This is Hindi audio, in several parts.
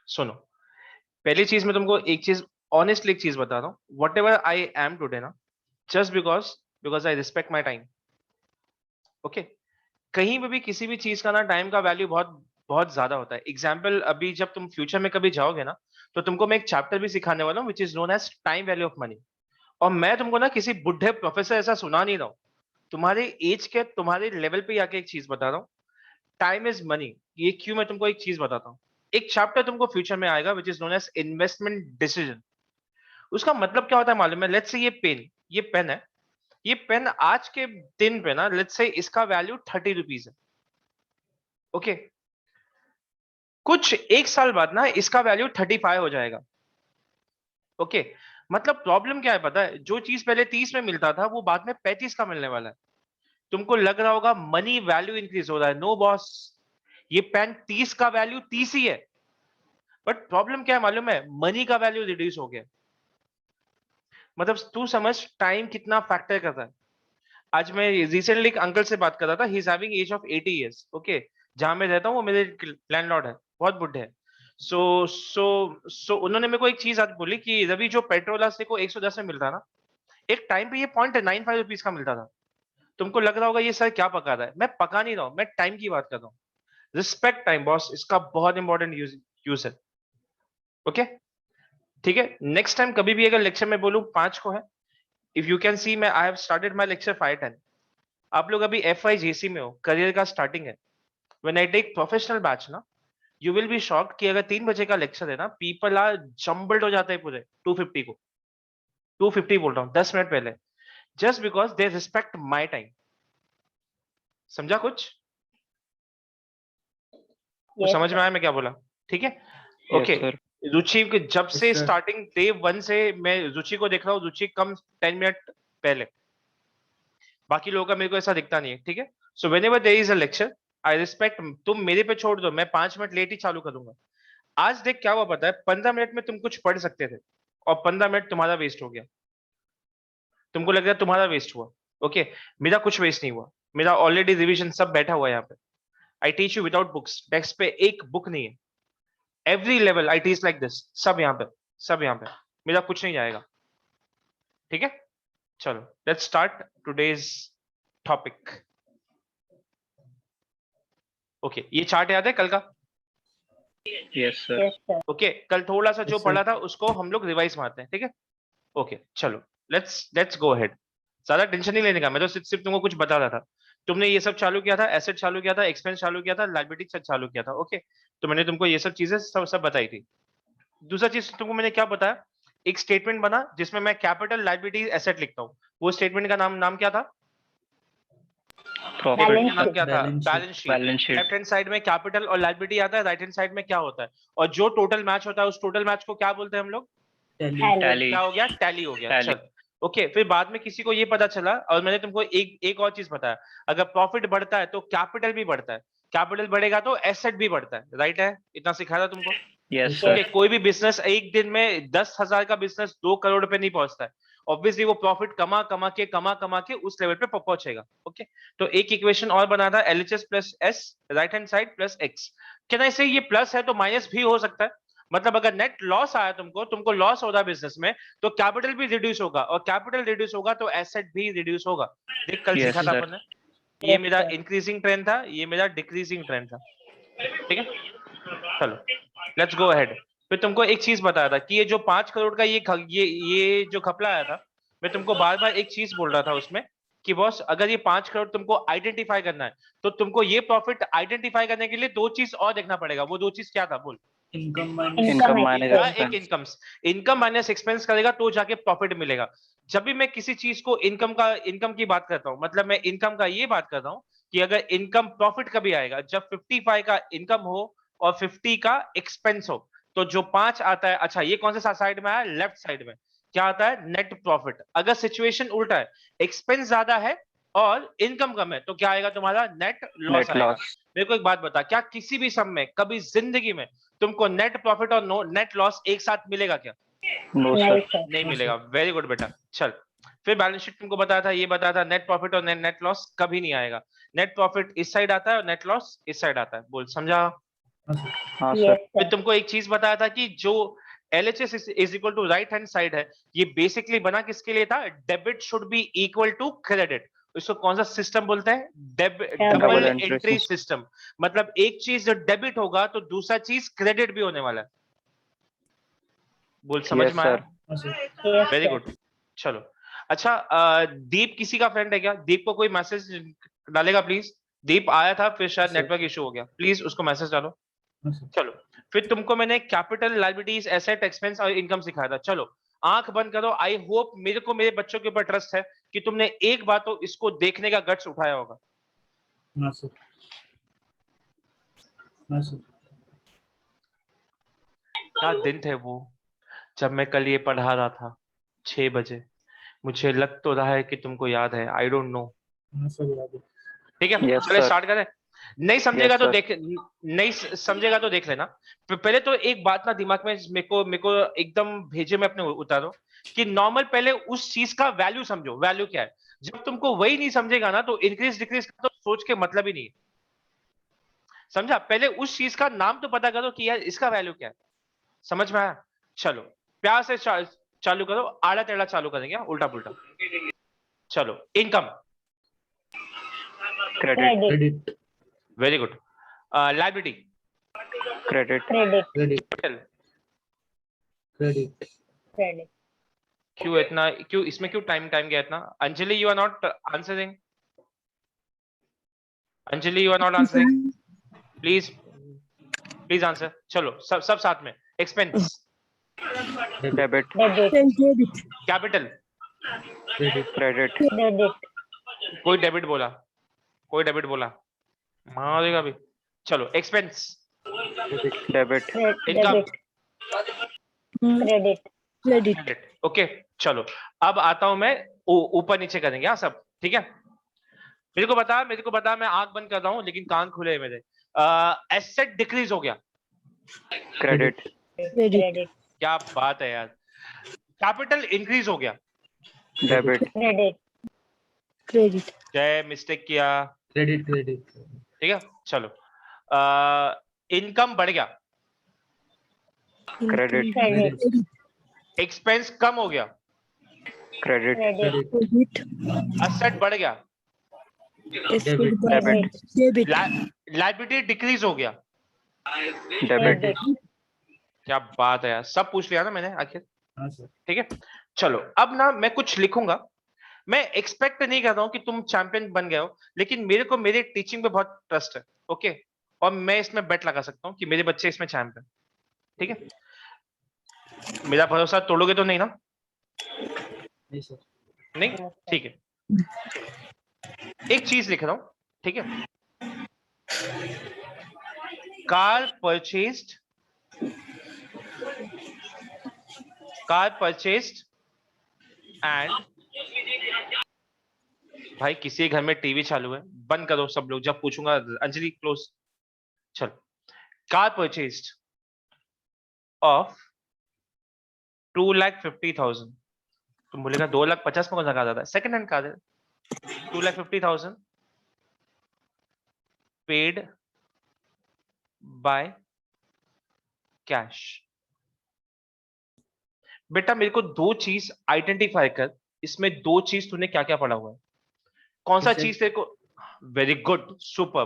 सुनो, पहली चीज मैं तुमको एक चीज ऑनेस्टली एक चीज बता रहा हूँ, whatever I am today ना, just because because I respect my time. Okay, कहीं पे भी किसी भी चीज का ना टाइम का वैल्यू बहुत बहुत ज्यादा होता है। एग्जाम्पल, अभी जब तुम फ्यूचर में कभी जाओगे ना, तो तुमको मैं एक चैप्टर भी सिखाने वाला हूँ which is known as time value of money. और मैं तुमको ना किसी बुढ़े प्रोफेसर ऐसा सुना नहीं रहा हूँ, तुम्हारे एज के तुम्हारे लेवल पे आके एक चीज बता रहा हूँ, टाइम इज मनी। ये क्यों, मैं तुमको एक चीज बताता हूँ। एक चैप्टर तुमको फ्यूचर में आएगा which is known as investment decision. उसका मतलब क्या होता है मालूम है? लेट्स से ये पेन है, ये पेन आज के दिन पे ना, लेट्स से इसका वैल्यू 30 रुपीज है। ओके, कुछ एक साल बाद ना इसका वैल्यू 35 हो जाएगा। ओके, मतलब प्रॉब्लम क्या है पता है? जो चीज पहले 30 में मिलता था वो बाद में 35 का मिलने वाला है। तुमको लग रहा होगा मनी वैल्यू इंक्रीज हो रहा है, नो बॉस, ये पेन 30 का वैल्यू 30 ही है। बट प्रॉब्लम क्या है मालूम है? मनी का वैल्यू रिड्यूस हो गया। मतलब तू समझ टाइम कितना फैक्टर करता है। आज मैं रिसेंटली एक अंकल से बात कर रहा था, he is having age of 80 years. Okay, जहां मैं रहता हूँ वो मेरे लैंडलॉर्ड है, बहुत बुढ़े हैं। सो उन्होंने मेरे को एक चीज आज बोली कि रवि, जो पेट्रोल आज को 110 में मिलता ना, एक टाइम पे ये 0.95 रुपीज का मिलता था। तुमको लग रहा होगा ये सर क्या पका रहा है, मैं पका नहीं रहा हूँ, मैं टाइम की बात कर रहा हूँ। रिस्पेक्ट टाइम बॉस, इसका बहुत इंपॉर्टेंट यूज है। ओके, ठीक है। नेक्स्ट टाइम कभी भी अगर लेक्चर में बोलूं 5 को है, इफ यू कैन सी, मैं आई हैव स्टार्टेड माय लेक्चर 5:10। आप लोग अभी FYJC में हो, करियर का स्टार्टिंग है। When I take professional batch ना, यू विल बी शॉक्ड कि अगर 3 बजे का लेक्चर है ना, पीपल आर जम्बल्ड हो जाते हैं पूरे 250 को। 250 बोल रहा हूँ, 10 मिनट पहले, just because they respect my time. समझा कुछ? कुछ यस समझ में सर। आया मैं क्या बोला? ठीक है, यस ओके। सर। रुचि के जब Yes, से sir. स्टार्टिंग डे 1 से मैं रुचि को देख रहा हूँ, रुचि कम 10 मिनट पहले, बाकी लोगों का मेरे को ऐसा दिखता नहीं है। ठीक है, so whenever there is a lecture, I respect. तुम मेरे पे छोड़ दो, मैं 5 मिनट लेट ही चालू करूंगा। आज देख क्या हुआ पता है? 15 मिनट में तुम कुछ पढ़ सकते थे, और 15 मिनट तुम्हारा वेस्ट हो गया। तुमको लग रहा है तुम्हारा वेस्ट हुआ। ओके, मेरा कुछ वेस्ट नहीं हुआ, मेरा ऑलरेडी रिवीजन सब बैठा हुआ है यहाँ पे। I teach you without books, desk पे एक बुक नहीं है। Every level I teach like this, सब यहाँ पे, सब यहाँ पे, मेरा कुछ नहीं जाएगा। ठीक है, चलो let's start today's topic. Okay, ये चार्ट याद है कल का? Yes sir. Yes sir. Okay, कल थोड़ा सा जो Yes, sir. पढ़ा था उसको हम लोग रिवाइज मारते हैं। ठीक है, ओके चलो, लेट्स गो अहेड। ज्यादा टेंशन नहीं लेने का, मैं तो सिर्फ तुमको कुछ बता रहा था। तुमने ये सब चालू किया था, एसेट चालू किया था, एक्सपेंस चालू किया था, लायबिलिटी चालू किया था। ओके, तो मैंने तुमको ये सब चीजें सब सब बताई थी। दूसरा चीज तुमको मैंने क्या बताया? एक स्टेटमेंट बना जिसमें मैं कैपिटल, लायबिलिटी, एसेट लिखता हूँ। वो स्टेटमेंट का नाम क्या था? प्रॉफिट स्टेटमेंट का नाम Balance क्या था? Balance sheet. Balance sheet. Balance sheet. Left hand side में कैपिटल और लायबिलिटी आता है, राइट हैंड साइड में क्या होता है? और जो टोटल मैच होता है उस टोटल मैच को क्या बोलते हैं हम लोग? Tally. Tally. टैली। क्या हो गया? टैली हो गया। टैली। चल, ओके। फिर बाद में किसी को ये पता चला, और मैंने तुमको एक और चीज बताया, अगर प्रॉफिट बढ़ता है तो कैपिटल भी बढ़ता है, कैपिटल बढ़ेगा तो एसेट भी बढ़ता है। राइट है? इतना सिखाया था तुमको। Yes Yes, okay, sir. कोई भी बिजनेस एक दिन में 10,000 का बिजनेस 2 करोड़ पे नहीं पहुंचता है। ऑब्वियसली वो प्रॉफिट कमा कमा के उस लेवल पे पहुंचेगा। ओके, तो एक इक्वेशन और बना था, LHS plus S, right hand side plus x. क्या ऐसे ये प्लस है तो माइनस भी हो सकता है? मतलब अगर नेट लॉस आया तुमको लॉस हो रहा है बिजनेस में, तो कैपिटल भी रिड्यूस होगा, और कैपिटल रिड्यूस होगा तो एसेट भी रिड्यूस होगा। देख कल यस सीखा था सर। अपन ने, ये Yes, मेरा sir. इंक्रीजिंग ट्रेंड था, ये मेरा डिक्रीजिंग ट्रेंड था। ठीक है, चलो लेट्स गो अहेड। फिर तुमको एक चीज बताया था कि ये जो 5 करोड़ का ये जो घपला आया था, मैं तुमको बार बार एक चीज बोल रहा था उसमें कि बॉस, अगर ये 5 करोड़ तुमको आइडेंटिफाई करना है, तो तुमको ये प्रॉफिट आइडेंटिफाई करने के लिए 2 चीज और देखना पड़ेगा। वो 2 चीज क्या था बोल? Income minus. Income Income minus क्या? expense. एक एक्सपेंस। इनकम माइनस एक्सपेंस करेगा तो जाके प्रॉफिट मिलेगा। जब भी मैं किसी चीज को इनकम की बात करता हूं, मतलब मैं इनकम का ये बात करता हूं कि अगर इनकम प्रॉफिट कभी आएगा जब 55 का इनकम हो और 50 का एक्सपेंस हो, तो जो 5 आता है, अच्छा ये कौन से साइड में आया? लेफ्ट साइड में। क्या आता है? Net profit. अगर सिचुएशन उल्टा है, एक्सपेंस ज्यादा है और इनकम कम है, तो क्या आएगा तुम्हारा? नेट लॉस नेट आएगा। लॉस। मेरे को एक बात बता, क्या किसी भी सम में कभी जिंदगी में तुमको नेट प्रॉफिट और नेट लॉस एक साथ मिलेगा क्या? नो नहीं सर। सर। नहीं No, मिलेगा। sir. वेरी गुड बेटा। चल, फिर बैलेंस शीट तुमको बताया था, ये बताया था, नेट प्रॉफिट और नेट लॉस कभी नहीं आएगा। नेट प्रॉफिट इस साइड आता है और नेट लॉस इस साइड आता है। बोल, समझा? हाँ Yes, सर. फिर तुमको एक चीज बताया था कि जो LHS is equal to right hand side है, ये बेसिकली बना किसके लिए था? Debit should be equal to credit. इसको कौन सा सिस्टम बोलते हैं? Double Double entry entry system. मतलब एक चीज जो डेबिट होगा तो दूसरा चीज क्रेडिट भी होने वाला है। बोल समझ Yes, में आया? sir. yes, very sir. Good. चलो अच्छा, दीप किसी का फ्रेंड है क्या? दीप को कोई मैसेज डालेगा प्लीज। दीप आया था, फिर शायद सर। नेटवर्क इशू हो गया, प्लीज उसको मैसेज डालो। हाँ सर। चलो, फिर तुमको मैंने कैपिटल, लायबिलिटीज, एसेट, एक्सपेंस और इनकम सिखाया था। चलो आंख बंद करो। आई होप मेरे बच्चों के ऊपर ट्रस्ट है कि तुमने एक बार तो इसको देखने का गट्स उठाया होगा। हाँ सर। हाँ सर। क्या दिन थे वो, जब मैं कल ये पढ़ा रहा था 6 बजे। मुझे लग तो रहा है कि तुमको याद है, आई डोंट नो। हाँ सर, याद है। ठीक है, Yes, चले sir. स्टार्ट करें। नहीं समझेगा Yes, तो sir. देख, नहीं समझेगा तो देख लेना। पहले तो एक बात ना दिमाग में मेरे को एकदम भेजे में अपने उतारो कि नॉर्मल पहले उस चीज का वैल्यू समझो। वैल्यू क्या है? जब तुमको वही नहीं समझेगा ना तो इंक्रीज डिक्रीज का तो सोच के मतलब ही नहीं है। समझा? पहले उस चीज का नाम तो पता करो कि यार इसका वैल्यू क्या है। समझ में आया? चलो प्यार से चालू करो। आड़ा टेढ़ा चालू करेंगे, उल्टा पुल्टा। चलो, income. Credit. Credit. Very good. Liability. Credit. Credit, credit. Credit. credit. क्यों इसमें क्यों टाइम टाइम गया इतना? Anjali, you are not answering. Anjali, you are not answering. Please please answer. चलो सब साथ में। Expense, Debit. Debit, capital. Credit. Credit. debit, कोई डेबिट बोला, कोई डेबिट बोला, मारेगा भी। चलो, expense, Debit. Income, debit, credit, credit. Okay, चलो अब आता हूं मैं। ऊपर नीचे करेंगे, हाँ सब ठीक है। मेरे को बता, मैं आंख बंद कर रहा हूं लेकिन कान खुले हैं मेरे। एसेट डिक्रीज हो गया। Credit. credit, क्या बात है यार। कैपिटल इंक्रीज हो गया। Debit. credit, जय मिस्टेक किया। क्रेडिट। क्रेडिट। ठीक है, चलो। इनकम बढ़ गया। Credit. credit, एक्सपेंस कम हो गया। Credit. क्रेडिट। एसेट बढ़ गया। डेबिट। Debit. लायबिलिटी डिक्रीज हो गया। Debit. क्या बात है यार, सब पूछ लिया ना मैंने आखिर। हाँ सर। ठीक है, चलो अब ना मैं कुछ लिखूंगा। मैं एक्सपेक्ट नहीं कर रहा हूं कि तुम चैंपियन बन गए हो, लेकिन मेरे को मेरे टीचिंग पे बहुत ट्रस्ट है। ओके, और मैं इसमें बेट लगा सकता हूँ कि मेरे बच्चे इसमें चैंपियन। ठीक है, मेरा भरोसा तोड़ोगे तो नहीं ना? नहीं सर। नहीं, ठीक है। एक चीज लिख रहा हूं, ठीक है। कार परचेस्ड एंड, भाई किसी के घर में टीवी चालू है, बंद करो सब लोग, जब पूछूंगा। अंजलि क्लोज। चल, कार परचेस्ड ऑफ 2,50,000। तुम बोलेगा 2,50,000 में कौन सा कार आता है? सेकंड हैंड कार है। 2,50,000 पेड बाय कैश। बेटा मेरे को दो चीज आइडेंटिफाई कर, इसमें दो चीज तूने क्या क्या पढ़ा हुआ है? कौन सा Asset. चीज तेरे को? Very good, super.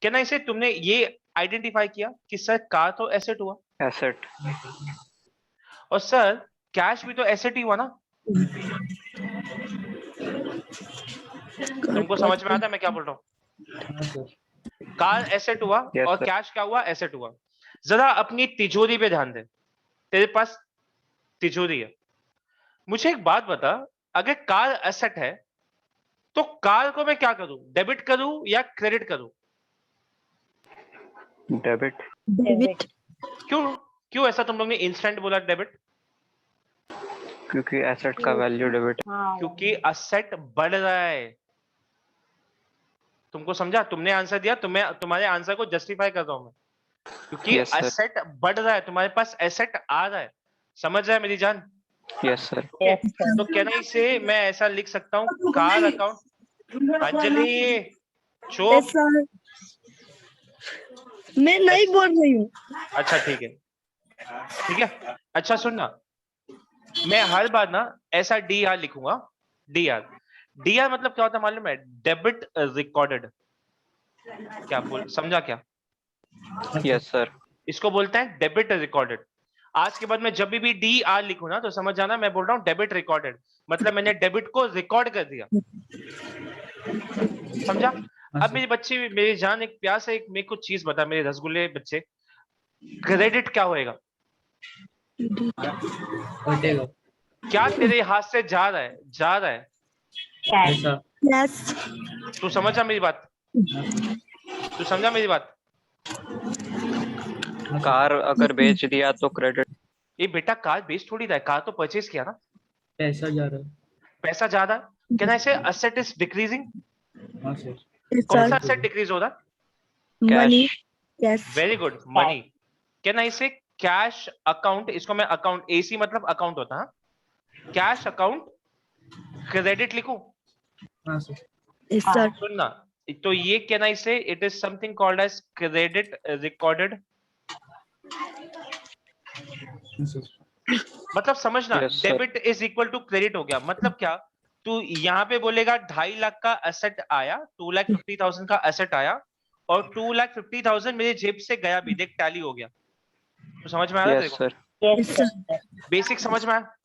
कहना इसे तुमने ये आइडेंटिफाई किया कि सर कार तो एसेट हुआ, Asset. और सर कैश भी तो एसेट ही हुआ ना। तुमको समझ में आता है मैं क्या बोल रहा हूँ? हाँ सर। कार एसेट हुआ Yes, और sir. कैश क्या हुआ? एसेट हुआ। जरा अपनी तिजोरी पे ध्यान दे। तेरे पास तिजोरी है। मुझे एक बात बता, अगर कार एसेट है तो कार को मैं क्या करूं? डेबिट करूं या क्रेडिट करूं? Debit. debit, क्यों क्यों ऐसा तुम लोग ने इंस्टेंट बोला डेबिट? क्योंकि एसेट का वैल्यू डेबिट है। हाँ, क्योंकि असेट बढ़ रहा है। तुमको समझा? तुमने आंसर दिया, तुम्हारे आंसर को जस्टिफाई कर रहा हूं मैं, क्योंकि Yes, sir. एसेट बढ़ रहा है, तुम्हारे पास एसेट आ रहा है। समझ रहा है मेरी जान? Yes, sir. yes, sir. तो कहना इसे मैं ऐसा लिख सकता हूँ, कार अकाउंट। अंजलि चुप। मैं नहीं बोल रही हूँ। अच्छा ठीक है, ठीक है। अच्छा सुनना, मैं हर बार ना ऐसा डी आर लिखूंगा। डी आर, डी आर मतलब क्या होता है मालूम है? Debit recorded. क्या बोल, समझा क्या? Yes, sir. इसको बोलते हैं डेबिट रिकॉर्डेड। आज के बाद में जब भी डी आर लिखूं ना तो समझ जाना मैं बोल रहा हूँ डेबिट रिकॉर्डेड, मतलब मैंने डेबिट को रिकॉर्ड कर दिया। समझा? हाँ अब सर। मेरी बच्ची, मेरी जान, एक प्यार से एक मेरे को चीज बता, मेरे रसगुल्ले बच्चे, क्रेडिट क्या होएगा? घटेगा। क्या तेरे हाथ से जा रहा है, जा रहा है? पैसा। यस तू समझा मेरी बात? हाँ सर। तू समझा मेरी बात? हाँ सर। कार अगर बेच दिया तो क्रेडिट। ये बेटा कार बेच थोड़ी रहा है, कार तो परचेज किया ना। पैसा जा रहा है। पैसा ज्यादा, कैन आई से असेट इज डिक्रीजिंग? हाँ सर। कौन सर सा असेट डिक्रीज हो रहा है? Money cash. Yes very good, money. Can I से कैश अकाउंट? इसको मैं अकाउंट, एसी मतलब अकाउंट होता है, कैश अकाउंट क्रेडिट लिखूं? हाँ सर। यस सर सुनना, तो ये can I say it is something called as credit recorded. हाँ सर। मतलब समझना, Yes, sir. Debit is equal to credit हो गया। मतलब क्या? तू यहाँ पे बोलेगा 2.5 लाख का एसेट आया, 2,50,000 का एसेट आया, और 2,50,000 मेरे जेब से गया भी, देख टैली हो गया। तो समझ में आ रहा है तेरे Yes, को? sir. यस सर बेसिक समझ में आया?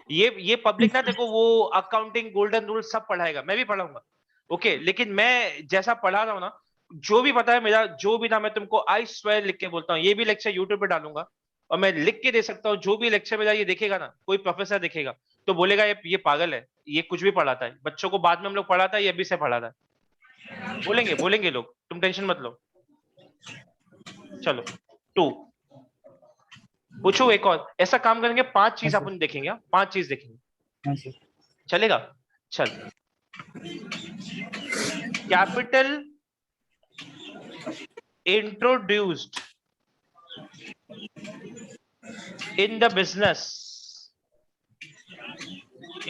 ये पब्लिक ना देखो, वो अकाउंटिंग गोल्डन रूल सब पढ़ाएगा, मैं भी पढ़ाऊंगा, ओके। लेकिन मैं जैसा पढ़ा रहा हूँ ना, जो भी पता है मेरा, जो भी ना, मैं तुमको आई स्वेयर लिख के बोलता हूँ। ये भी लेक्चर यूट्यूब पे डालूंगा और मैं लिख के दे सकता हूँ। जो भी लेक्चर मेरा ये देखेगा ना, कोई प्रोफेसर देखेगा तो बोलेगा ये पागल है, ये कुछ भी पढ़ाता है बच्चों को। बाद में हम लोग पढ़ाता है, ये अभी से पढ़ाता है। बोलेंगे बोलेंगे लोग, तुम टेंशन मत लो। चलो, टू पूछो एक और। ऐसा काम करेंगे, 5 चीज हाँ, अपन देखेंगे, 5 चीज देखेंगे, हाँ सर। चलेगा? चल, capital introduced in the business,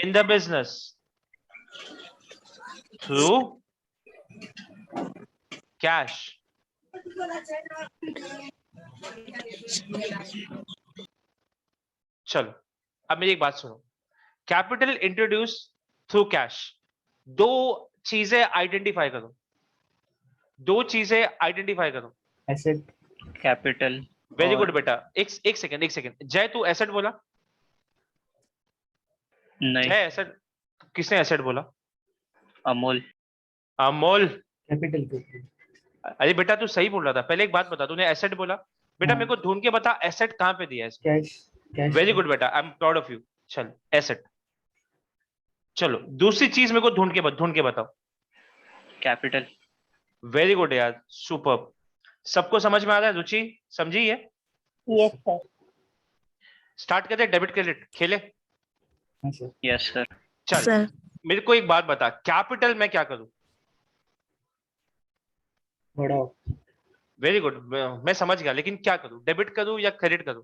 in the business through cash. चलो, अब मेरी एक बात सुनो। कैपिटल इंट्रोड्यूस थ्रू कैश, दो चीजें आइडेंटिफाई करो, दो चीजें आइडेंटिफाई करो। एसेट। Capital. वेरी और गुड बेटा। एक सेकंड, एक सेकंड। जय, तू एसेट बोला? नहीं, जय एसेट, किसने एसेट बोला? अमूल। अमोल। कैपिटल के ऊपर। अरे बेटा तू सही बोल रहा था, पहले एक बात बता, तूने एसेट बोला। बेटा हाँ। मेरे को ढूंढ के बता, एसेट कहां पे दिया है इसमें? कैश। कैश वेरी का। गुड बेटा, I am proud of you. चल, एसेट। चलो, दूसरी चीज मेरे को ढूंढ के बताओ। कैपिटल। वेरी गुड यार, सुपर। सबको समझ में आ रहा है? रुचि समझी है? यस सर स्टार्ट करते, डेबिट क्रेडिट खेले। हाँ सर। Yes sir. चल, सर मेरे को एक बात बता, कैपिटल में क्या करूं? बढ़ाओ। वेरी गुड, मैं समझ गया, लेकिन क्या करूं? डेबिट करूं या क्रेडिट करूं?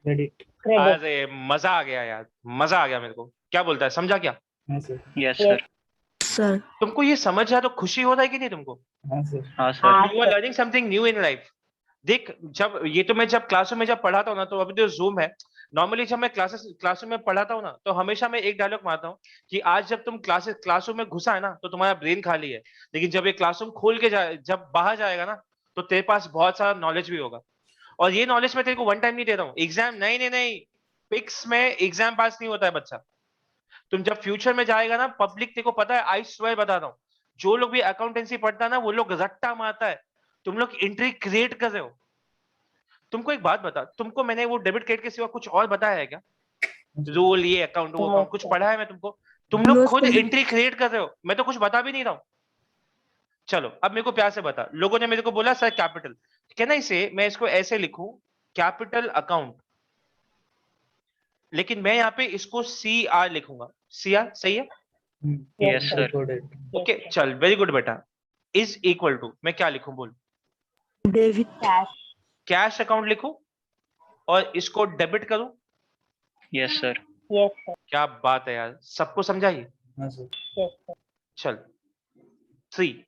क्रेडिट। क्रेडिट अरे मजा आ गया यार, मजा आ गया मेरे को। क्या बोलता है, समझा क्या? हाँ सर। Yes sir. सर तुमको ये समझ आया तो खुशी हो रहा है कि नहीं तुमको? हाँ सर। हाँ sir. You are learning something new in life. देख, जब ये तो मैं जब क्लासरूम में जब पढ़ाता हूँ ना, तो अभी जो जूम है, नॉर्मली जब मैं क्लासरूम में पढ़ाता हूँ ना, तो हमेशा मैं एक डायलॉग मारता हूँ कि आज जब तुम क्लासरूम में घुसा है ना, तो तुम्हारा ब्रेन खाली है। लेकिन जब ये क्लासरूम खोल के जब बाहर जाएगा ना, तो तेरे पास बहुत सारा नॉलेज भी होगा। और ये नॉलेज मैं तेरे को वन टाइम नहीं दे रहा हूँ, एग्जाम नहीं नहीं नहीं, पिक्स में एग्जाम पास नहीं होता है बच्चा। तुम जब फ्यूचर में जाएगा ना, पब्लिक तेरे को पता है, आई स्वेयर बता रहा हूँ, जो लोग भी अकाउंटेंसी पढ़ता है ना, वो लोग रट्टा मारता है। तुम लोग एंट्री क्रिएट कर रहे हो। तुमको एक बात बता, तुमको मैंने वो डेबिट क्रेडिट के सिवा कुछ और बताया है क्या? रूल, ये अकाउंट, वो अकाउंट, कुछ पढ़ा है मैं तुमको? तुम लोग नो खुद सर एंट्री क्रिएट कर रहे हो, मैं तो कुछ बता भी नहीं रहा हूं। चलो, अब मेरे को प्यार से बता। लोगों ने मेरे को बोला सर कैपिटल, कैन आई से मैं इसको ऐसे लिखूं, कैपिटल अकाउंट, लेकिन मैं यहाँ पे इसको सी आर लिखूंगा। सी आर सही है? Yes sir. रिकॉर्डेड। ओके चल, वेरी गुड बेटा। इज इक्वल टू, मैं क्या लिखूं बोल? डेबिट कैश अकाउंट लिखूं और इसको डेबिट करूं? Yes sir. क्या बात है यार, सबको समझाइए। हाँ सर। चल, 3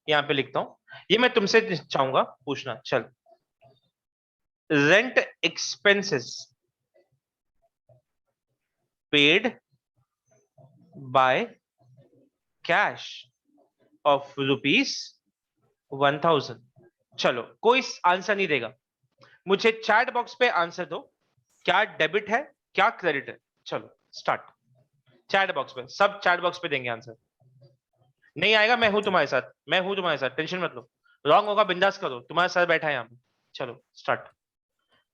यहाँ पे लिखता हूं, ये मैं तुमसे चाहूंगा पूछना। चल, rent expenses paid by cash of ₹1000। चलो, कोई आंसर नहीं देगा, मुझे चैट बॉक्स पे आंसर दो, क्या डेबिट है क्या क्रेडिट है। चलो स्टार्ट, चैट बॉक्स पे, सब चैट बॉक्स पे देंगे आंसर। नहीं आएगा, मैं हूं तुम्हारे साथ, मैं हूं तुम्हारे साथ, टेंशन मत लो। रॉन्ग होगा बिंदास करो, तुम्हारा सर बैठा है यहाँ पे। चलो स्टार्ट,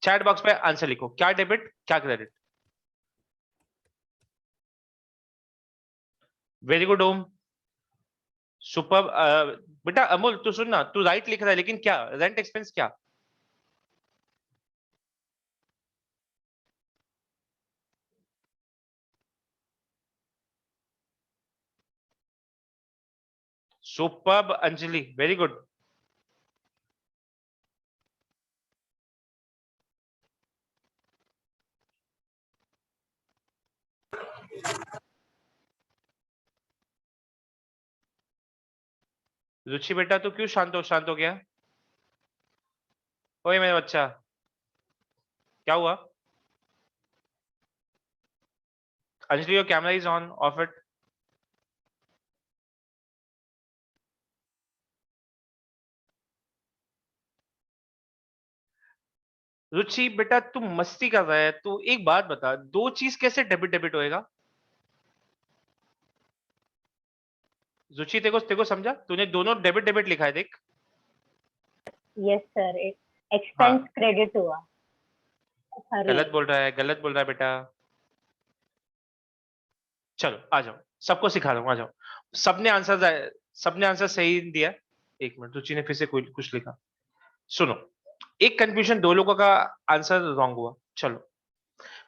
चैट बॉक्स पे आंसर लिखो, क्या डेबिट क्या क्रेडिट। वेरी गुड ओम, सुपर। बेटा अमोल तू सुन ना, तू राइट लिख रहा है लेकिन क्या रेंट एक्सपेंस क्या। Super Anjali, very good. Ruchi बेटा तू क्यों शांत हो गया। ओए मेरा बच्चा, क्या हुआ। Anjali your camera is on, off it. Ruchi बेटा तू मस्ती कर रहा है, तू एक बात बता, दो चीज कैसे डेबिट डेबिट होएगा। रुचि तेको समझा, तूने दोनों डेबिट डेबिट लिखा है देख। यस सर, हाँ, एक्सपेंस क्रेडिट हुआ। सॉरी। गलत बोल रहा है, गलत बोल रहा है बेटा। चलो आ जाओ, सबको सिखा रहा हूं, आ जाओ। सबने आंसर सही दिया। एक मिनट, रुचि ने फिर से कोई कुछ लिखा। सुनो, एक कंफ्यूजन, दो लोगों का आंसर रॉन्ग हुआ। चलो,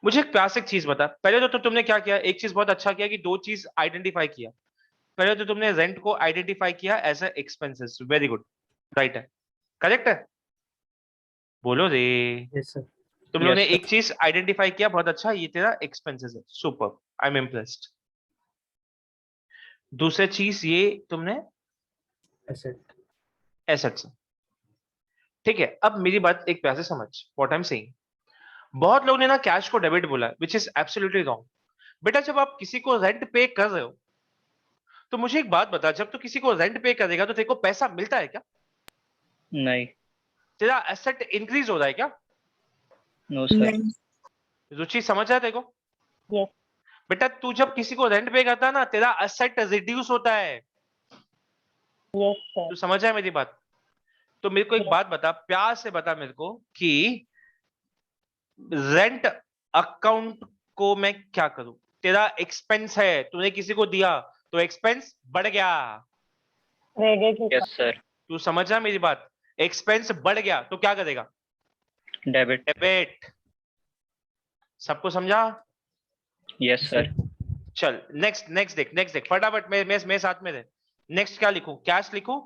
मुझे एक प्यास एक चीज बता, पहले तो तुमने क्या किया, एक चीज बहुत अच्छा किया कि दो चीज आइडेंटिफाई किया। पहले तो तुमने रेंट को आइडेंटिफाई किया as a expenses, very good, right है, करेक्ट है। बोलो रे, Yes, sir. तुम लोगों ने Yes, sir. एक चीज आइडेंटिफाई किया, बहुत अच्छा, ये तेरा एक्सपेंसेस है, सुपर, आई एम इम्प्रेस्ड। दूसरी चीज ये तुमने Asset. एसेट्स, ठीक है। अब मेरी बात एक प्यार से समझ, व्हाट आई एम सेइंग। बहुत लोगों ने ना कैश को डेबिट बोला, विच इज एब्सोल्युटली रॉन्ग। बेटा जब आप किसी को रेंट पे कर रहे हो, तो मुझे एक बात बता, जब तू किसी को रेंट पे करेगा तो तेरे को पैसा मिलता है क्या। नहीं. तेरा एसेट इंक्रीज हो रहा है क्या। No, sir. नहीं रुचि समझ रहा है तेरे को। यस बेटा तू जब किसी को रेंट पे करता है ना, तेरा एसेट रिड्यूस होता है। Yes sir. तू समझ रहा है मेरी बात। तो मेरे को एक यस बात बता, प्यार से बता मेरे को कि रेंट अकाउंट को मैं क्या करूं। तेरा एक्सपेंस है, तूने किसी को दिया तो एक्सपेंस बढ़ गया। क्रेडिट हुआ। Yes, sir. तू समझ रहा है मेरी बात, एक्सपेंस बढ़ गया तो क्या करेगा, Debit. डेबिट। सबको समझा। Yes, Yes, sir. sir. चल नेक्स्ट, नेक्स्ट देख फटाफट, मैं साथ में दे। नेक्स्ट क्या लिखूं, कैश लिखूं।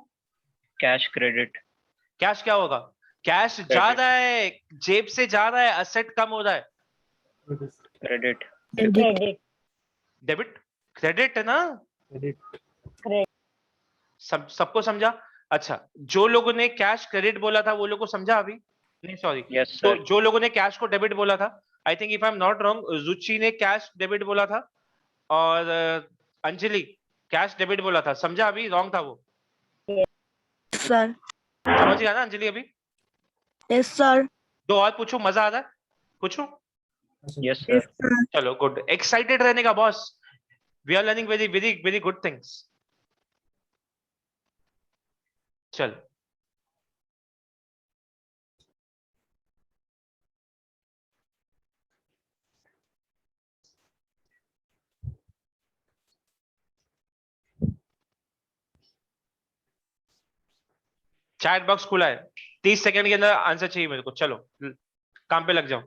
Cash credit. कैश क्या होगा, कैश जा Credit. रहा है, जेब से जा रहा है, असेट कम हो रहा है। Credit. Credit. Credit debit, credit है ना। Credit. क्रेडिट सबको समझा। अच्छा, जो लोगों ने कैश क्रेडिट बोला था वो लोगों को समझा अभी। नहीं सॉरी, Yes, तो sir. जो लोगों ने कैश को डेबिट बोला था, I think if I am not wrong, Ruchi ने कैश डेबिट बोला था, और अंजलि कैश डेबिट बोला था, समझा अभी, रॉन्ग था वो। सर। समझ गया ना अंजलि अभी। Yes sir. दो और पूछू, मजा आ रहा है, पूछू। Yes, sir. यस सर। चलो गुड, एक्साइटेड रहने का boss, we are learning very very very good things. चल, चैट बॉक्स खुला है, 30 सेकंड के अंदर आंसर चाहिए मेरे को। चलो काम पे लग जाओ।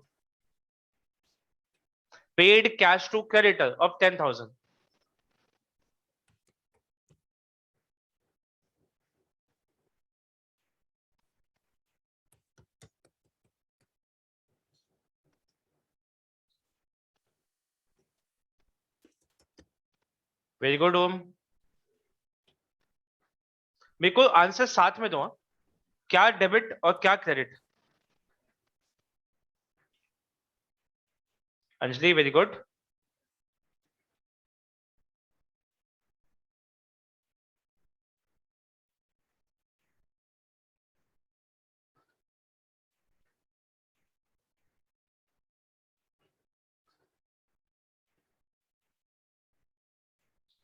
Paid cash to creditor of 10,000। Very good Om. मेरे को आंसर साथ में दो, हाँ? क्या डेबिट और क्या credit? Anjali, very good.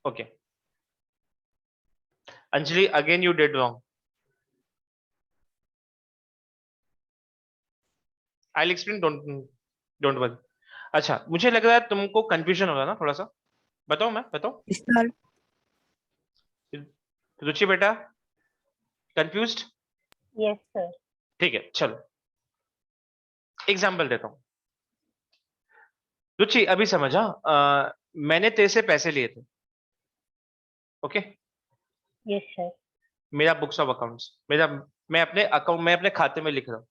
Okay, Anjali again you did wrong. I explain, don't don't worry. अच्छा, मुझे लग रहा है तुमको कंफ्यूजन हो रहा है ना थोड़ा सा। बताओ, मैं बताओ। Yes, sir. रुचि बेटा, कंफ्यूज्ड? Yes, sir. ठीक है, चलो एग्जाम्पल देता हूँ। रुचि अभी समझा, मैंने तेरे से पैसे लिए थे, ओके? Yes, sir. मेरा बुक्स ऑफ अकाउंट्स, मेरा, मैं अपने खाते में लिख रहा हूँ।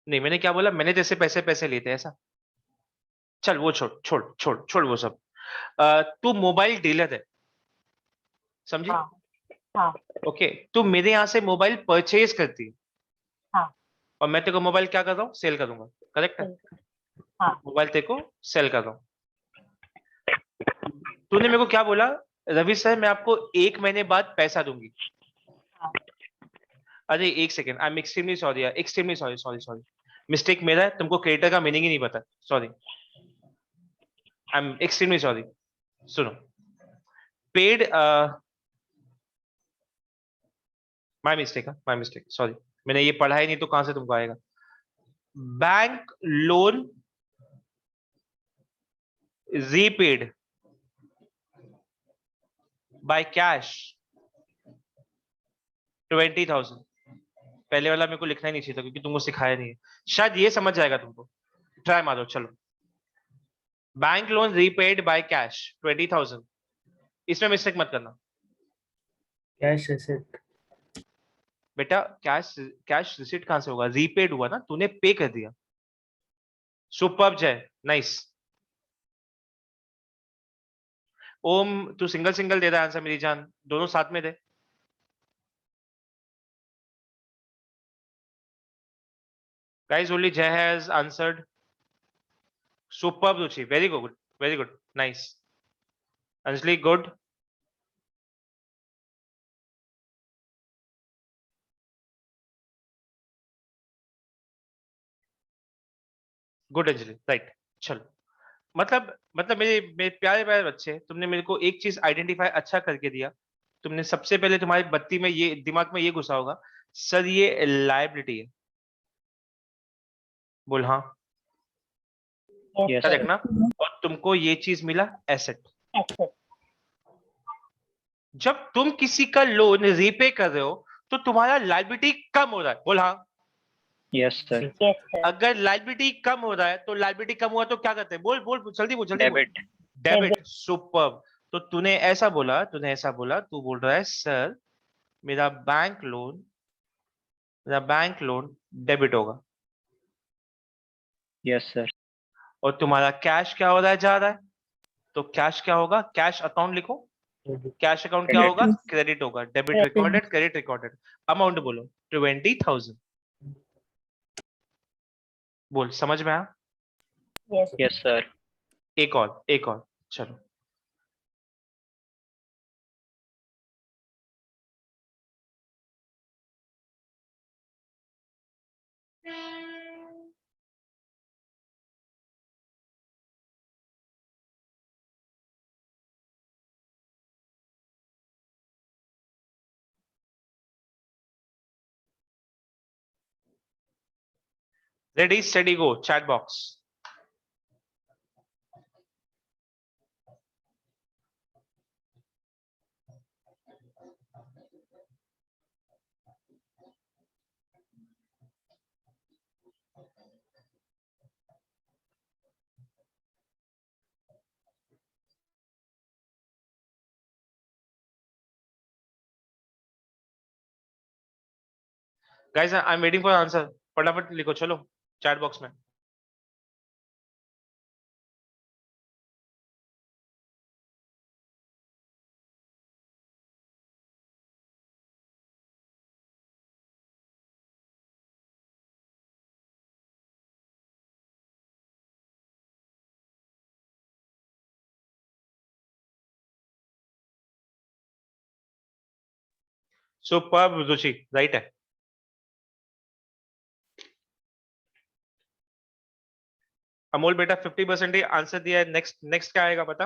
नहीं, मैंने क्या बोला? मैंने तेरे से पैसे लिए थे, ऐसा? चल वो छोड़ छोड़ छोड़ छोड़ वो सब। तू मोबाइल डीलर है, समझी? हाँ, हाँ, ओके, तू मेरे यहाँ से मोबाइल परचेज करती है, हाँ, और मैं तेरे को मोबाइल क्या कर रहा हूँ? सेल करूंगा, करेक्ट है? बिल्कुल, हाँ, मोबाइल तेरे को सेल कर रहा हूँ। तूने मेरे को क्या बोला? रवि सर, मैं आपको 1 महीने बाद पैसा दूंगी। हाँ, अरे एक second, I am extremely sorry यार, extremely sorry sorry sorry, mistake मेरा है, तुमको क्रेडिटर का मीनिंग ही नहीं पता, sorry, I am extremely sorry. सुनो, paid, my mistake, my mistake, sorry. मैंने ये पढ़ा ही नहीं तो कहां से तुमको आएगा? Bank loan repaid by cash 20,000। पहले वाला मेरे को लिखना ही नहीं चाहिए था क्योंकि तुमको सिखाया नहीं है, शायद ये समझ जाएगा तुमको। ट्राई मारो, चलो। Bank loan repaid by cash 20,000, इसमें मिस्टेक मत करना Cash asset. बेटा। कैश कैश रिसीट कहां से होगा? रीपेड हुआ ना, तूने पे कर दिया। सुपर्ब जय, नाइस। ओम, तू सिंगल सिंगल दे रहा है आंसर मेरी जान, दोनों साथ में दे। गाइस ओनली जय has answered. Superb Ruchi, very good, very good, nice. Anjali good. Good Anjali, right. चलो, मतलब मेरे प्यारे प्यारे बच्चे, तुमने मेरे को एक चीज आइडेंटिफाई अच्छा करके दिया। तुमने सबसे पहले, तुम्हारी बत्ती में ये, दिमाग में ये घुसा होगा, सर ये लाइबिलिटी है। बोल हाँ, yes, Yes, sir. Correct sir. ना? और तुमको ये चीज मिला, एसेट। Asset. जब तुम किसी का लोन रीपे कर रहे हो तो तुम्हारा लाइबिलिटी कम हो रहा है, बोल हाँ। Yes, sir. Yes, sir. अगर लाइबिलिटी कम हो रहा है तो लाइबिलिटी कम हुआ तो क्या करते हैं? बोल बोल, जल्दी बोल, जल्दी बोल। Debit. Debit, super. तो तूने ऐसा बोला, तू बोल रहा है सर, मेरा बैंक लोन मेरा बैंक लोन डेबिट होगा। Yes, sir. और तुम्हारा कैश क्या हो रहा है? जा रहा है। तो कैश क्या होगा? कैश अकाउंट लिखो। Credit. कैश अकाउंट क्या Credit. होगा? क्रेडिट होगा। Debit Credit. Recorded, credit recorded. Amount बोलो, 20,000। बोल, समझ में आया? Yes, Yes, sir. एक और चलो। Ready steady go, chat box. Guys I am waiting for answer, फटाफट लिखो चलो चैट बॉक्स में। सुपर्ब रुचि, राइट है। अमोल बेटा 50% ही आंसर दिया है। नेक्स्ट नेक्स्ट क्या आएगा बता।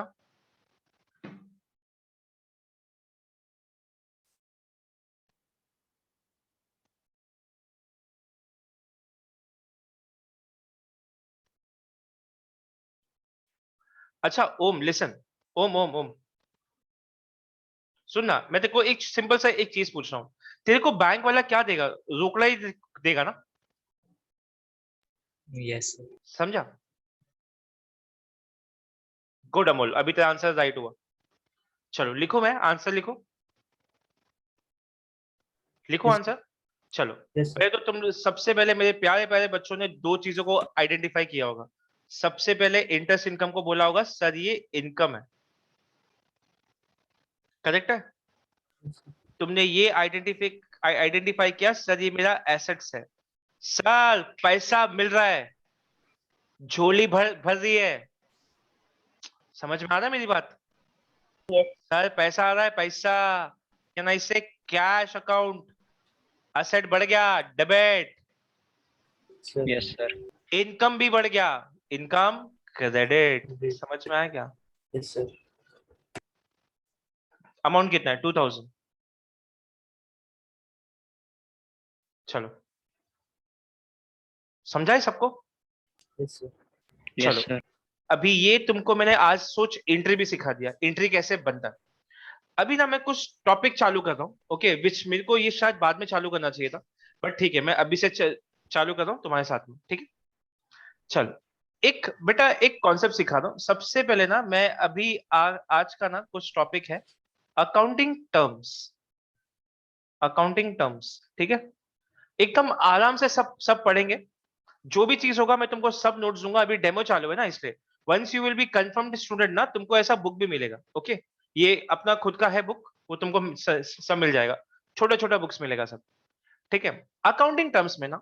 अच्छा ओम लिसन, ओम ओम ओम सुन ना, मैं तेरे को एक सिंपल सा एक चीज पूछ रहा हूँ। तेरे को बैंक वाला क्या देगा, रोकड़ा ही देगा ना, Yes, sir. समझा। गुड अमोल, अभी तेरा आंसर राइट हुआ। चलो लिखो, मैं आंसर लिखो, लिखो Yes. आंसर। चलो Yes, sir. पहले तो तुम सबसे पहले मेरे प्यारे प्यारे बच्चों ने दो चीजों को आइडेंटिफाई किया होगा। सबसे पहले इंटरेस्ट इनकम को बोला होगा सर ये इनकम है, करेक्ट है। Yes, sir. तुमने ये आइडेंटिफाई किया सर ये मेरा एसेट्स है, सर पैसा मिल रहा है, झोली भर भर रही है। समझ में आ रहा है मेरी बात। Yes. सर पैसा आ रहा है, पैसा, कैन आई से कैश अकाउंट, असेट बढ़ गया, debit. Sir. Yes, sir. Income भी बढ़ गया, इनकम क्रेडिट। Credit. समझ में आया क्या। Yes, sir. अमाउंट कितना है 2000। चलो समझा है सबको। Yes, sir. Yes, चलो sir. अभी ये तुमको मैंने आज सोच एंट्री भी सिखा दिया, एंट्री कैसे बनता है। अभी ना मैं कुछ टॉपिक चालू कर रहा हूँ, ओके, विच मेरे को ये शायद बाद में चालू करना चाहिए था, बट ठीक है मैं अभी से चालू कर रहा हूँ तुम्हारे साथ में, ठीक है। चलो एक बेटा एक कॉन्सेप्ट सिखा दो सबसे पहले ना। मैं अभी आज का ना कुछ टॉपिक है अकाउंटिंग टर्म्स, अकाउंटिंग टर्म्स, ठीक है। एकदम आराम से सब पढ़ेंगे। जो भी चीज होगा मैं तुमको सब नोट्स दूंगा, अभी डेमो चालू है ना इसलिए। Once you will be confirmed student ना, तुमको ऐसा बुक भी मिलेगा, ओके। ये अपना खुद का है बुक, वो तुमको सब मिल जाएगा, छोटा छोटा बुक्स मिलेगा सब, ठीक है। अकाउंटिंग टर्म्स में ना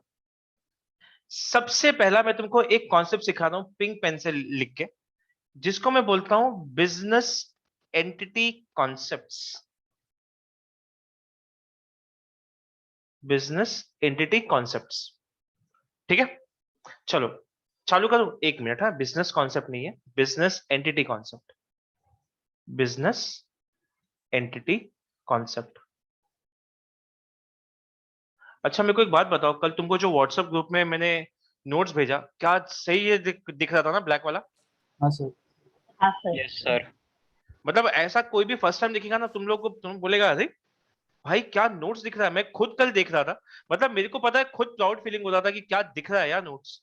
सबसे पहला मैं तुमको एक कॉन्सेप्ट सिखा रहा हूं पिंक पेन से लिख के, जिसको मैं बोलता हूं business entity concepts, business entity concepts, ठीक है। चलो चालू करो, एक मिनट। हाँ बिजनेस कॉन्सेप्ट नहीं है, business entity concept, business entity concept. अच्छा मेरे को एक बात बताओ, कल तुमको जो व्हाट्सएप ग्रुप में मैंने नोट्स भेजा, क्या सही ये दिख रहा था ना ब्लैक वाला। हाँ, sir. हाँ सर। Yes, sir. मतलब ऐसा कोई भी फर्स्ट टाइम दिखेगा ना तुम लोग को, तुम बोलेगा अरे भाई क्या नोट्स दिख रहा है। मैं खुद कल देख रहा था, मतलब मेरे को पता है, खुद प्राउड फीलिंग हो रहा था कि क्या दिख रहा है यार नोट्स।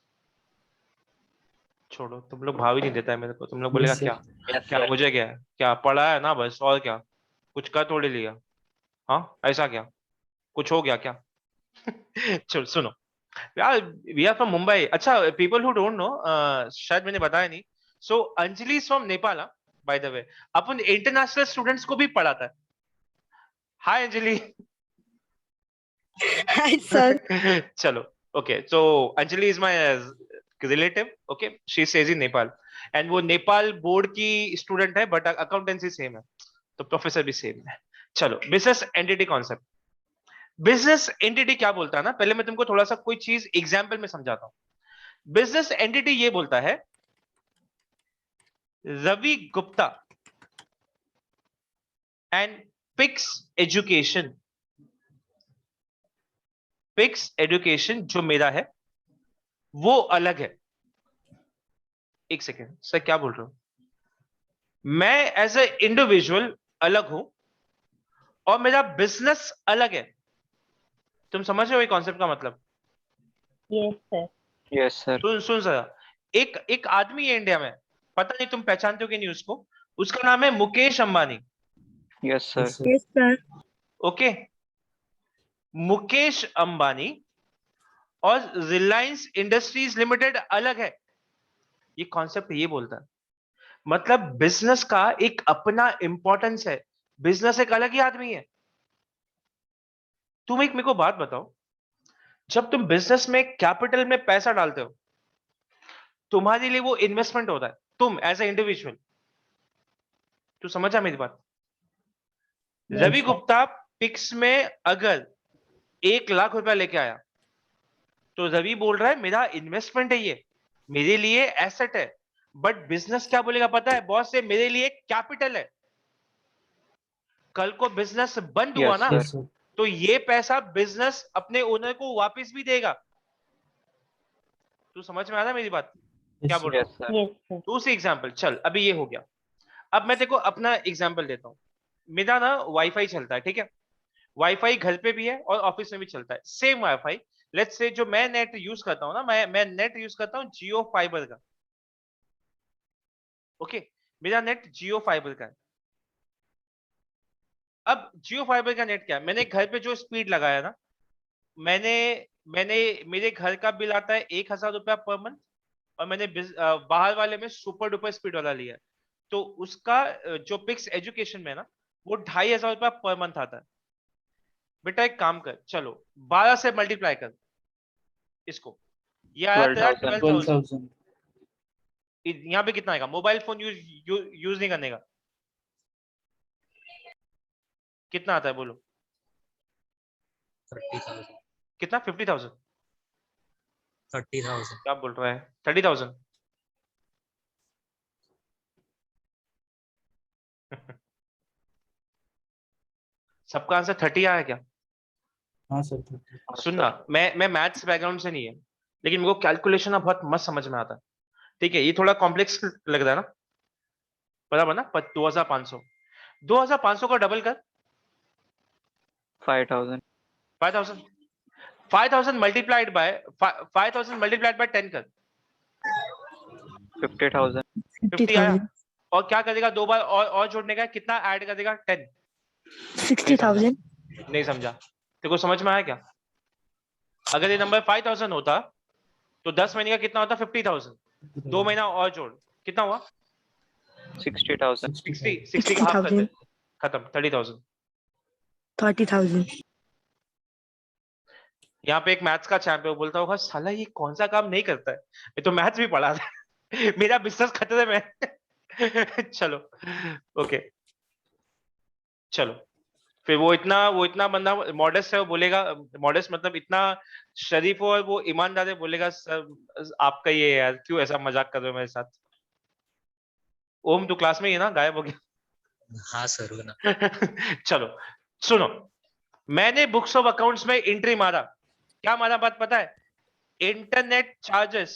छोड़ो तुम लोग भाव ही नहीं देता है मेरे को, तुम लोग बोलेगा Yes, sir. क्या Yes, क्या sir. मुझे क्या है, क्या पढ़ा है ना बस, और क्या, कुछ कर थोड़ी लिया। हाँ ऐसा क्या, कुछ हो गया क्या। चलो सुनो यार, वी आर फ्रॉम मुंबई। अच्छा पीपल हु डोंट नो, शायद मैंने बताया नहीं, so Anjali is from Nepal, by the way. अपन इंटरनेशनल स्टूडेंट्स को भी पढ़ाता है। हाय अंजलि। Hi, sir. चलो okay, so Anjali is my relative, okay, she stays in Nepal, and वो नेपाल बोर्ड की स्टूडेंट है, बट अकाउंटेंसी सेम है, तो प्रोफेसर भी सेम है। चलो business entity concept, business entity क्या बोलता है ना, पहले मैं तुमको थोड़ा सा कोई चीज एग्जाम्पल में समझाता हूं। बिजनेस एंटिटी ये बोलता है Ravi Gupta and pics education, pics education जो मेरा है वो अलग है। एक सेकेंड सर क्या बोल रहे हो, मैं एज ए इंडिविजुअल अलग हूं और मेरा बिजनेस अलग है। तुम समझ रहे हो ये कॉन्सेप्ट का मतलब। Yes sir. Yes, sir. सुन सुन सर, एक एक आदमी है इंडिया में, पता नहीं तुम पहचानते हो कि नहीं उसको, उसका नाम है Mukesh Ambani, Yes, sir. Yes, sir. Yes, sir. Okay. Mukesh Ambani और रिलायंस इंडस्ट्रीज लिमिटेड अलग है। ये कॉन्सेप्ट ये बोलता है, मतलब बिजनेस का एक अपना इंपॉर्टेंस है, बिजनेस एक अलग ही आदमी है। तुम एक मेरे को बात बताओ, जब तुम बिजनेस में कैपिटल में पैसा डालते हो, तुम्हारे लिए वो इन्वेस्टमेंट होता है, तुम एज ए इंडिविजुअल। तू समझा मेरी बात। Yes, Ravi sir. Gupta pics में अगर 1 लाख रुपया लेके आया तो रवि बोल रहा है मेरा इन्वेस्टमेंट है, ये मेरे लिए एसेट है। बट बिजनेस क्या बोलेगा पता है बॉस, से मेरे लिए कैपिटल है। कल को बिजनेस बंद हुआ Yes, ना sir. Yes, sir. तो ये पैसा बिजनेस अपने ओनर को वापस भी देगा। तू समझ में आ रहा है मेरी बात Yes, क्या sir. बोल रहा Yes, हूँ? sir. Yes, sir. दूसरी एग्जांपल, चल अभी ये हो गया। अब मैं देखो अपना एग्जांपल देता हूँ। मेरा ना वाईफाई चलता है, ठीक है। वाईफाई घर पे भी है और ऑफिस में भी चलता है, सेम वाईफाई। लेट्स से जो मैं नेट यूज करता हूँ ना, मैं नेट यूज करता हूँ जियो फाइबर का। ओके, मेरा नेट जियो फाइबर का है। अब जियो फाइबर का नेट क्या है, मैंने घर पे जो स्पीड लगाया ना, मैंने मैंने मेरे घर का बिल आता है 1,000 रुपया पर मंथ, और मैंने बाहर वाले में सुपर डुपर स्पीड वाला लिया है। तो उसका जो पिक्स एजुकेशन में है ना, वो 2,500 रुपया पर मंथ आता है। बेटा एक काम कर, चलो 12 से मल्टीप्लाई कर इसको, ये आया तेरा 12,000. 12,000। 12,000. यहाँ पे कितना आएगा, मोबाइल फोन यूज नहीं करने का कितना आता है बोलो? 30,000. कितना? 50,000? 30,000. क्या बोल रहा है? 30,000? सबका आंसर 30 आया क्या? हाँ सर 30. हाँ, सुनना, sir. मैं मैथ्स बैकग्राउंड से नहीं है, लेकिन मेरे को कैलकुलेशन ना बहुत मस्त समझ में आता है। ठीक है, ये थोड़ा कॉम्प्लेक्स लग रहा है ना, बराबर ना? पर 2,500, 2,500 का डबल कर 5,000. 5,000, 5,000 मल्टीप्लाइड बाय 5,000 मल्टीप्लाइड बाय 10 कर 50,000. 50 आया। और क्या करेगा, दो बार और जोड़ने का है, कितना ऐड कर देगा? 10। 60,000. नहीं समझा? तेरे को समझ में आया क्या? अगर ये नंबर 5,000 होता तो 10 महीने का कितना होता? 50,000। 2 महीना और जोड़, कितना हुआ? 60,000. 60 का हाफ कर दे, 60,000. खत्म, 30,000। 30,000. यहाँ पे एक मैथ्स का चैंप है, वो बोलता होगा साला ये कौन सा काम नहीं करता है, मैं तो मैथ्स भी पढ़ा था। मेरा बिजनेस खतरे में है। चलो ओके, चलो फिर वो इतना बंदा मॉडेस्ट है, वो बोलेगा, मॉडेस्ट मतलब इतना शरीफ हो और वो ईमानदार है, बोलेगा सर आपका ये है यार, क्यों ऐसा मजाक कर रहे हो मेरे साथ? ओम तो क्लास में ही है ना, गायब हो गया। हाँ सर ना. चलो सुनो, मैंने बुक्स ऑफ अकाउंट्स में एंट्री मारा, क्या मारा बात पता है? Internet charges,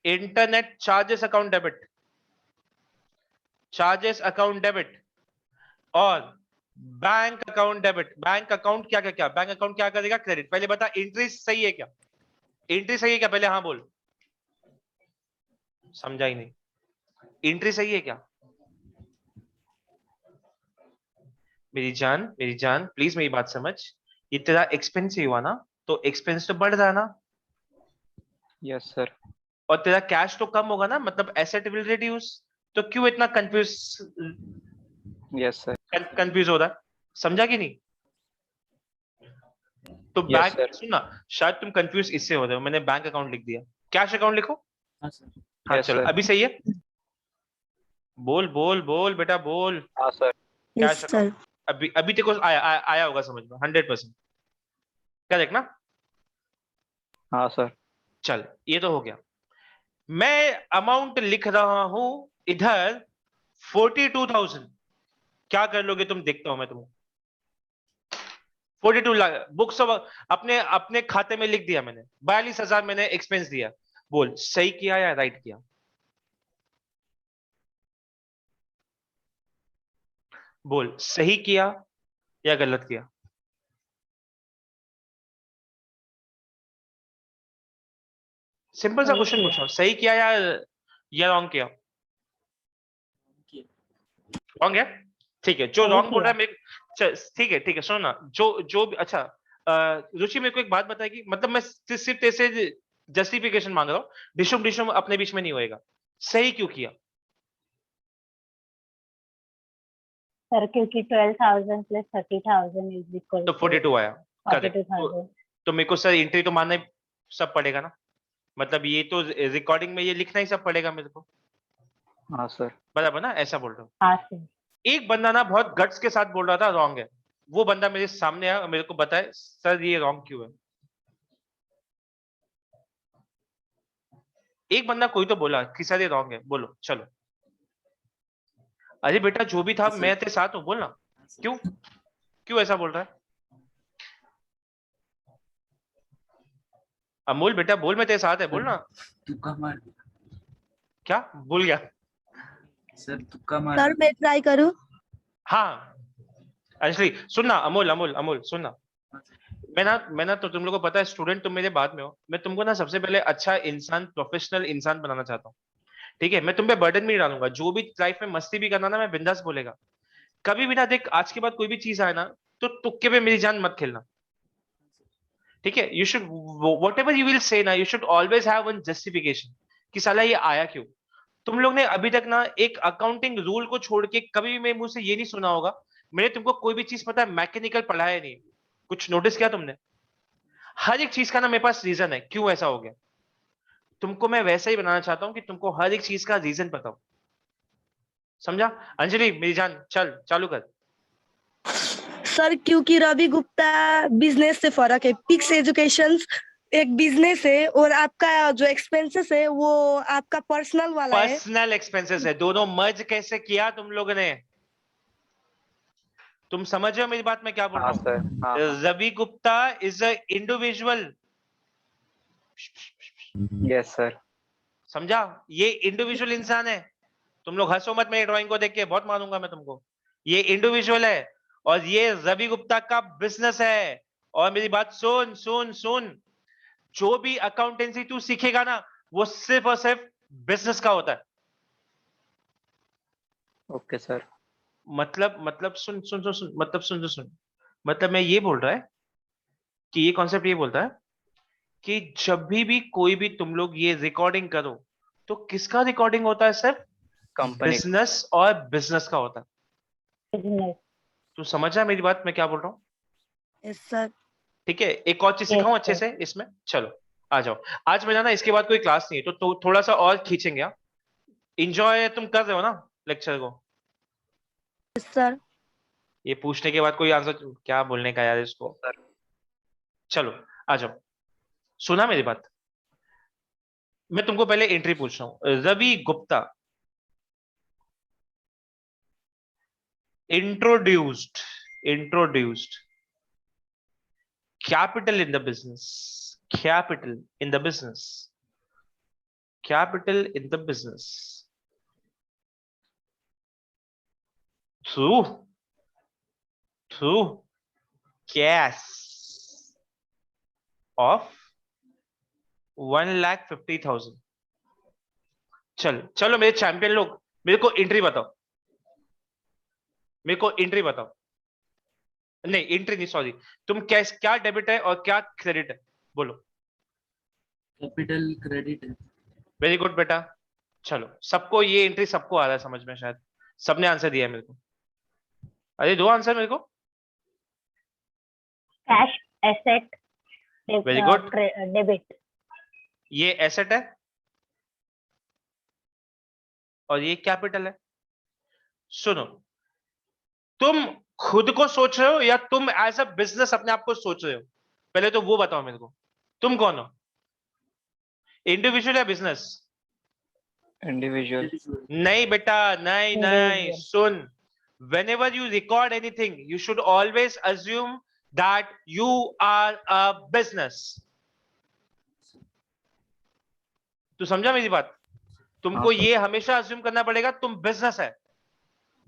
internet charges account debit, charges account debit, और bank account debit. Bank account क्या क्या क्या, बैंक अकाउंट क्या करेगा? क्रेडिट। पहले बता एंट्री सही है क्या? एंट्री सही है क्या? पहले हाँ बोल, समझा ही नहीं। एंट्री सही है क्या मेरी जान प्लीज मेरी बात समझ। ये तेरा एक्सपेंस ही हुआ ना, तो एक्सपेंस तो बढ़ रहा है ना, Yes, sir. और तेरा कैश तो कम होगा ना, मतलब एसेट विल रिड्यूस। तो क्यों इतना Yes, sir. कंफ्यूज हो रहा है? समझा कि नहीं? तो Yes, बैंक, sir. सुनना, शायद तुम कंफ्यूज इससे हो रहे हो, मैंने बैंक अकाउंट लिख दिया, कैश अकाउंट लिखो। हाँ सर. हाँ Yes, चलो, sir. अभी सही है? बोल बोल बोल बेटा बोल। हाँ, sir. Yes, cash sir. Account, अभी अभी तेरे को आया होगा समझ में 100%। करेक्ट ना? हाँ, sir. चल ये तो हो गया। मैं अमाउंट लिख रहा हूं इधर 42,000, क्या कर लोगे तुम? देखता हूं मैं तुम। 42 लाख बुक्स अपने अपने खाते में लिख दिया मैंने, 42,000 मैंने एक्सपेंस दिया। बोल सही किया या राइट किया? बोल सही किया या गलत किया? सिंपल सा सही क्वेश्चन किया। पूछ रहा हूं, सही किया या रॉन्ग किया? रॉन्ग है? ठीक है, जो सही रॉन्ग बोल रहा किया। है मेरे, ठीक है सुनो ना, जो जो अच्छा रुचि मेरे को एक बात बताएगी, मतलब मैं सिर्फ तेरे से जस्टिफिकेशन मांग रहा हूँ, डिशुम डिशुम अपने बीच में नहीं होएगा। सही क्यों किया? सर क्योंकि 12,000 प्लस 30,000 इज इक्वल तो टू 42 आया, करेक्ट। 42,000। तो मेरे को सर एंट्री तो मानना ही सब पड़ेगा ना, मतलब ये तो रिकॉर्डिंग में ये लिखना ही सब पड़ेगा मेरे को, हाँ, sir. बराबर ना? ऐसा बोल रहा हूँ। हाँ सर। एक बंदा ना बहुत गट्स के साथ बोल रहा था रॉन्ग है, वो बंदा मेरे सामने आया और मेरे को बताए सर ये रॉन्ग क्यों है। एक बंदा कोई तो बोला कि सर ये रॉन्ग है, बोलो चलो। अरे बेटा जो भी था मैं तेरे साथ हूं, बोलना क्यों क्यों ऐसा बोल रहा है। अमोल बेटा बोल, मैं तेरे साथ है, बोलना। तुक्का मार क्या भूल गया। सर, तुक्का मार सर मैं ट्राई करूँ? हाँ एक्चुअली सुनना, अमोल अमोल अमोल सुनना, मैं ना तो तुम लोगों को पता है स्टूडेंट तुम मेरे बाद में हो, मैं तुमको ना सबसे पहले अच्छा इंसान, प्रोफेशनल इंसान बनाना चाहता हूँ। ठीक है, मैं तुम पे बर्डन भी नहीं डालूंगा, जो भी लाइफ में मस्ती भी करना ना मैं बिंदास बोलेगा। कभी भी ना देख, आज के बाद कोई भी चीज आए ना तो तुक्के पे मेरी जान मत खेलना। ठीक है, you should whatever you will say ना, you should always have one justification कि साला ये आया क्यों। तुम लोग ने अभी तक ना एक अकाउंटिंग रूल को छोड़ के कभी भी मेरे मुंह से ये नहीं सुना होगा मैंने तुमको कोई भी चीज पता है मैकेनिकल पढ़ाया नहीं। कुछ नोटिस किया तुमने? हर एक चीज का ना मेरे पास रीजन है क्यों ऐसा हो गया। तुमको मैं वैसा ही बनाना चाहता हूं कि तुमको हर एक चीज का रीजन पता हो, समझा? अंजलि मेरी जान चल चालू कर। सर क्योंकि रवि गुप्ता बिजनेस से फर्क है, पिक्स एजुकेशन एक बिजनेस है और आपका जो एक्सपेंसेस है वो आपका पर्सनल वाला है। पर्सनल एक्सपेंसेस है, दोनों मर्ज कैसे किया तुम लोगों ने? तुम समझ रहे हो मेरी बात, मैं क्या बोल हाँ रहा सर, हाँ हूँ? हाँ, Ravi Gupta is a individual, yes sir, समझा? ये इंडिविजुअल इंसान है। तुम लोग हंसो मत मेरी ड्राइंग को देख के, बहुत मारूंगा मैं तुमको। ये इंडिविजुअल है और ये रवि गुप्ता का बिजनेस है। और मेरी बात सुन सुन सुन, जो भी अकाउंटेंसी तू सीखेगा ना वो सिर्फ और सिर्फ बिजनेस का होता है। ओके सर, मतलब सुन सुन सुन सुन, मतलब सुन सुन सुन, मतलब मैं ये बोल रहा है कि ये कॉन्सेप्ट ये बोलता है कि जब भी कोई भी तुम लोग ये रिकॉर्डिंग करो तो किसका रिकॉर्डिंग होता है? सिर्फ कंपनी, बिजनेस और बिजनेस का होता है। business. तू समझ रहा है मेरी बात, मैं क्या बोल रहा हूँ? Yes sir. ठीक है, एक और चीज Yes, सिखाऊं अच्छे sir. से इसमें, चलो आ जाओ। आज मेरा ना इसके बाद कोई क्लास नहीं है तो थोड़ा सा और खींचेंगे। इंजॉय तुम कर रहे हो ना लेक्चर को? Yes sir. ये पूछने के बाद कोई आंसर क्या बोलने का यार इसको। सर चलो आ जाओ, सुना मेरी बात? मैं तुमको पहले एंट्री पूछ रहा हूँ। Ravi Gupta introduced capital in the business, capital in the business, capital in the business through cash of 1,50,000। चलो मेरे चैंपियन लोग, मेरे को एंट्री बताओ, मेरे को एंट्री बताओ। नहीं एंट्री नहीं, सॉरी। तुम क्या डेबिट है और क्या क्रेडिट है, बोलो। कैपिटल क्रेडिट है। वेरी गुड बेटा। चलो सबको ये एंट्री सबको आ रहा है समझ में, शायद सबने आंसर दिया है मेरे को। अरे दो आंसर मेरे को। Cash, asset, very good, debit. ये एसेट है और ये कैपिटल है। सुनो, तुम खुद को सोच रहे हो या तुम एज अ बिजनेस अपने आप को सोच रहे हो? पहले तो वो बताओ मेरे को, तुम कौन हो? इंडिविजुअल या बिजनेस? इंडिविजुअल, नहीं बेटा, नहीं नहीं, Individual. Soon. whenever you record anything you should always assume that you are a business। तू समझा मेरी बात? तुमको हाँ सर, ये हमेशा अज्यूम करना पड़ेगा तुम बिजनेस है।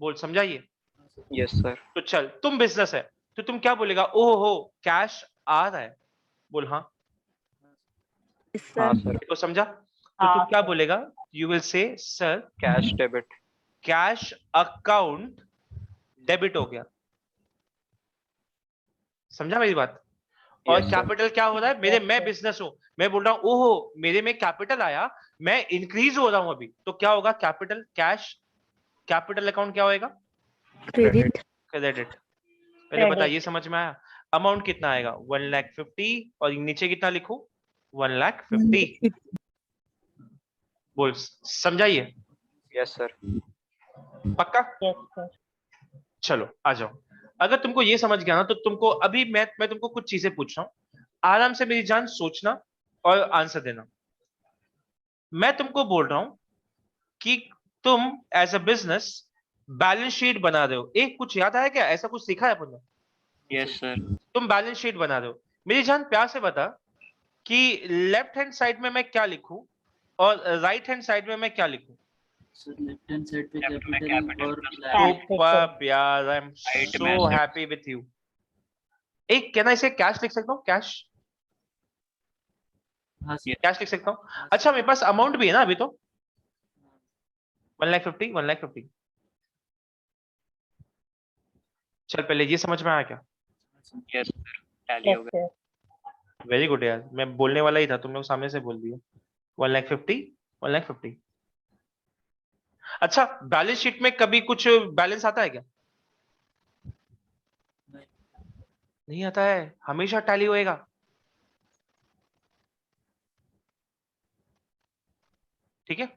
बोल समझा ये? यस सर, तो चल तुम बिजनेस है तो तुम क्या बोलेगा? ओह हो कैश आ रहा है, बोल हाँ। यस हाँ सर। सर, तो समझा? तो तू क्या बोलेगा? यू विल से sir cash debit, cash account debit हो गया। समझा मेरी बात? और यस सर, कैपिटल क्या हो रहा है? मेरे, मैं बिजनेस हूं, मैं बोल रहा हूं ओहो मेरे में कैपिटल आया, मैं इंक्रीज हो रहा हूं अभी, तो क्या होगा? कैपिटल कैश, कैपिटल अकाउंट क्या होएगा? क्रेडिट। क्रेडिट। पहले बता, Credit. ये समझ में आया? अमाउंट कितना आएगा? 1,50,000 और नीचे कितना लिखूं? 1,50,000। बोल समझाइए? यस सर, पक्का? Yes, sir. चलो आ जाओ। अगर तुमको ये समझ गया ना तो तुमको अभी मैं तुमको कुछ चीजें पूछ रहा हूँ, आराम से मेरी जान सोचना और आंसर देना। मैं तुमको बोल रहा हूं कि तुम as a business balance sheet बना रहे हो। एक कुछ याद आया क्या, ऐसा कुछ सीखा है अपन ने? Yes sir. तुम बैलेंस शीट बना रहे हो। मेरी जान प्यार से बता कि लेफ्ट हैंड साइड में मैं क्या लिखूं और राइट हैंड साइड में मैं क्या लिखूं? सर लेफ्ट हैंड साइड पे Capital में कैपिटल capital और Capital. सुपर यार, आई एम Right सो में asset. Happy with you. एक क्या ना इसे कैश लिख सकता हूँ, कैश हाँ सर। कैश लिख सकता हूँ। अच्छा मेरे पास अमाउंट भी है ना अभी तो 1,50,000 चल पहले ये समझ में आया क्या? यस सर, टैली हो Yes, गया। sir. वेरी गुड यार, मैं बोलने वाला ही था, तुम लोग सामने से बोल दिया। 1,50,000। अच्छा बैलेंस शीट में कभी कुछ बैलेंस आता है क्या? नहीं। नहीं आता है, हमेशा टैली होएगा। ठीक है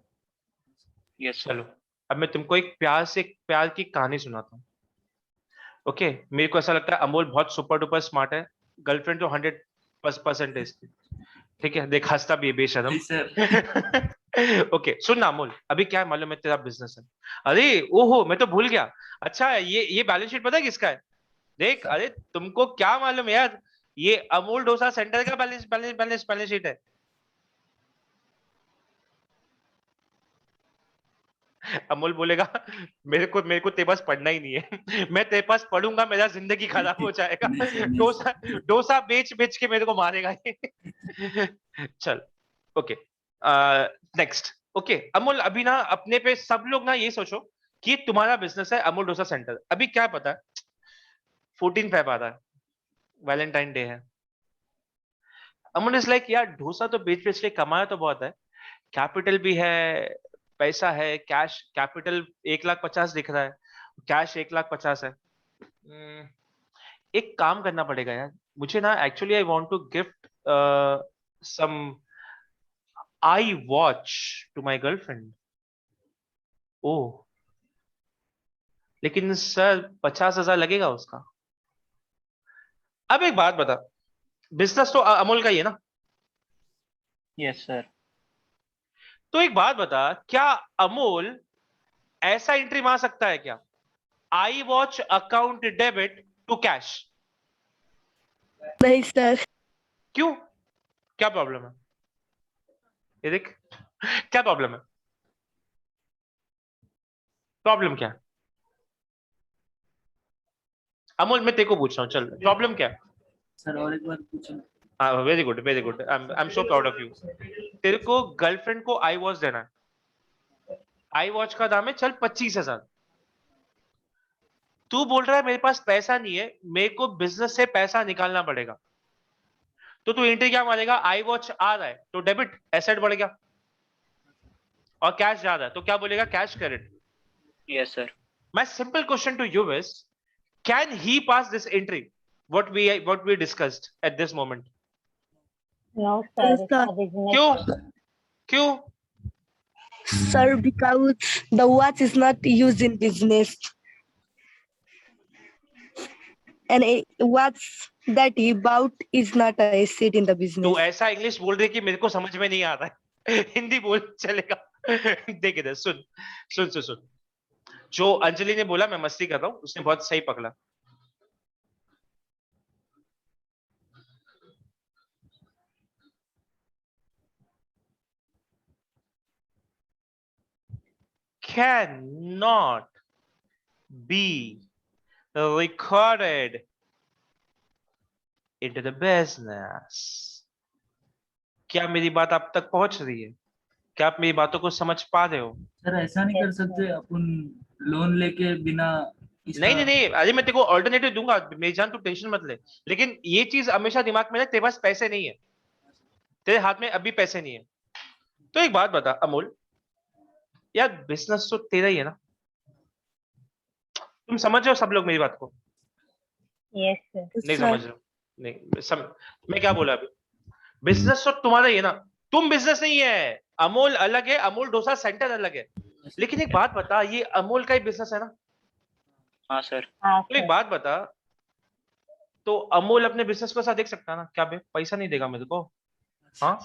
यस सर। चलो, अब मैं तुमको एक प्यार की कहानी सुनाता हूँ। ओके मेरे को ऐसा लगता है अमोल बहुत सुपर डुपर स्मार्ट है, गर्लफ्रेंड तो 100% है इसकी। ठीक है देख हंसता भी है बेशरम। नहीं सर। ओके सुन ना अमोल, अभी क्या है मालूम है, तेरा बिजनेस है। अरे ओहो मैं तो भूल गया। अच्छा ये बैलेंस शीट पता है किसका है? देख, अरे तुमको क्या मालूम यार, ये अमूल डोसा सेंटर का बैलेंस शीट है। अमोल बोलेगा मेरे को तेरे पास पढ़ना ही नहीं है, मैं तेरे पास पढ़ूंगा मेरा जिंदगी खराब हो जाएगा। नहीं सर, नहीं डोसा सर। डोसा बेच बेच के मेरे को मारेगा ये। चल ओके नेक्स्ट। ओके अमोल, अभी ना अपने पे सब लोग ना ये सोचो कि तुम्हारा बिजनेस है अमूल डोसा सेंटर। अभी क्या पता है 14 फेब आ रहा है, वैलेंटाइन डे है। अमन इज लाइक यार डोसा तो बेच बेच के कमाया तो बहुत है, कैपिटल भी है, पैसा है, कैश कैपिटल 1,50,000 दिख रहा है, कैश 1,50,000 है। एक काम करना पड़ेगा यार मुझे ना, actually I want to gift some I watch to my girlfriend. Oh लेकिन सर 50,000 लगेगा उसका। अब एक बात बता, बिजनेस तो अमूल का ही है ना? Yes sir. तो एक बात बता, क्या अमूल ऐसा एंट्री मार सकता है क्या, I watch account debit to cash? नहीं सर। क्यों, क्या प्रॉब्लम है? ये देख क्या प्रॉब्लम है, प्रॉब्लम क्या है? अमोल मैं तेरे को पूछ रहा हूँ, चल प्रॉब्लम क्या है? सर और एक बार पूछो। हाँ very good very good, I am so proud of you. तेरे को गर्लफ्रेंड को आई वॉच देना है, आई वॉच का दाम है चल 25,000। तू बोल रहा है मेरे पास पैसा नहीं है, मेरे को बिजनेस से पैसा निकालना पड़ेगा, तो तू एंट्री क्या मारेगा, आई वॉच आ रहा है तो डेबिट एसेट बढ़ गया, और कैश जा रहा है तो क्या बोलेगा, cash credit. Yes sir. My simple question to you is, can he pass this entry? What we discussed at this moment? No, sir. Yes, It's sir. a business. क्यों क्यों? Sir, because the watch is not used in business. And a watch that he bought is not a asset in the तू business. ऐसा इंग्लिश बोल रही कि मेरे को समझ में नहीं आ रहा है। हिंदी बोल चलेगा। देख इधर सुन सुन सुन सुन, जो अंजलि ने बोला मैं मस्ती कर रहा हूँ, उसने बहुत सही पकड़ा। Cannot be recorded into the business। क्या मेरी बात आप तक पहुंच रही है? क्या आप मेरी बातों को समझ पा रहे हो? सर ऐसा नहीं कर सकते अपन लोन लेके बिना नहीं नहीं नहीं, अरे मैं तेरे को ऑल्टरनेटिव दूंगा, मेरी जान तू टेंशन मत ले, लेकिन ये चीज हमेशा दिमाग में रख, तेरे पास पैसे नहीं है, तेरे हाथ में अभी पैसे नहीं है। तो एक बात बता अमोल, यार बिजनेस तो तेरा ही है ना, तुम समझ रहे हो सब लोग मेरी बात को? Yes, sir. नहीं Sir, समझ रहे हो? नहीं मैं क्या बोला अभी, बिजनेस तो तुम्हारा ही है ना, तुम बिजनेस नहीं है, अमोल अलग है, अमोल डोसा सेंटर अलग है। लेकिन एक बात बता, ये अमोल का ही बिजनेस है ना? हाँ सर। हाँ तो एक सर। बात बता, तो अमूल अपने बिजनेस को ऐसा देख सकता है ना, क्या बे पैसा नहीं देगा मेरे को? हाँ,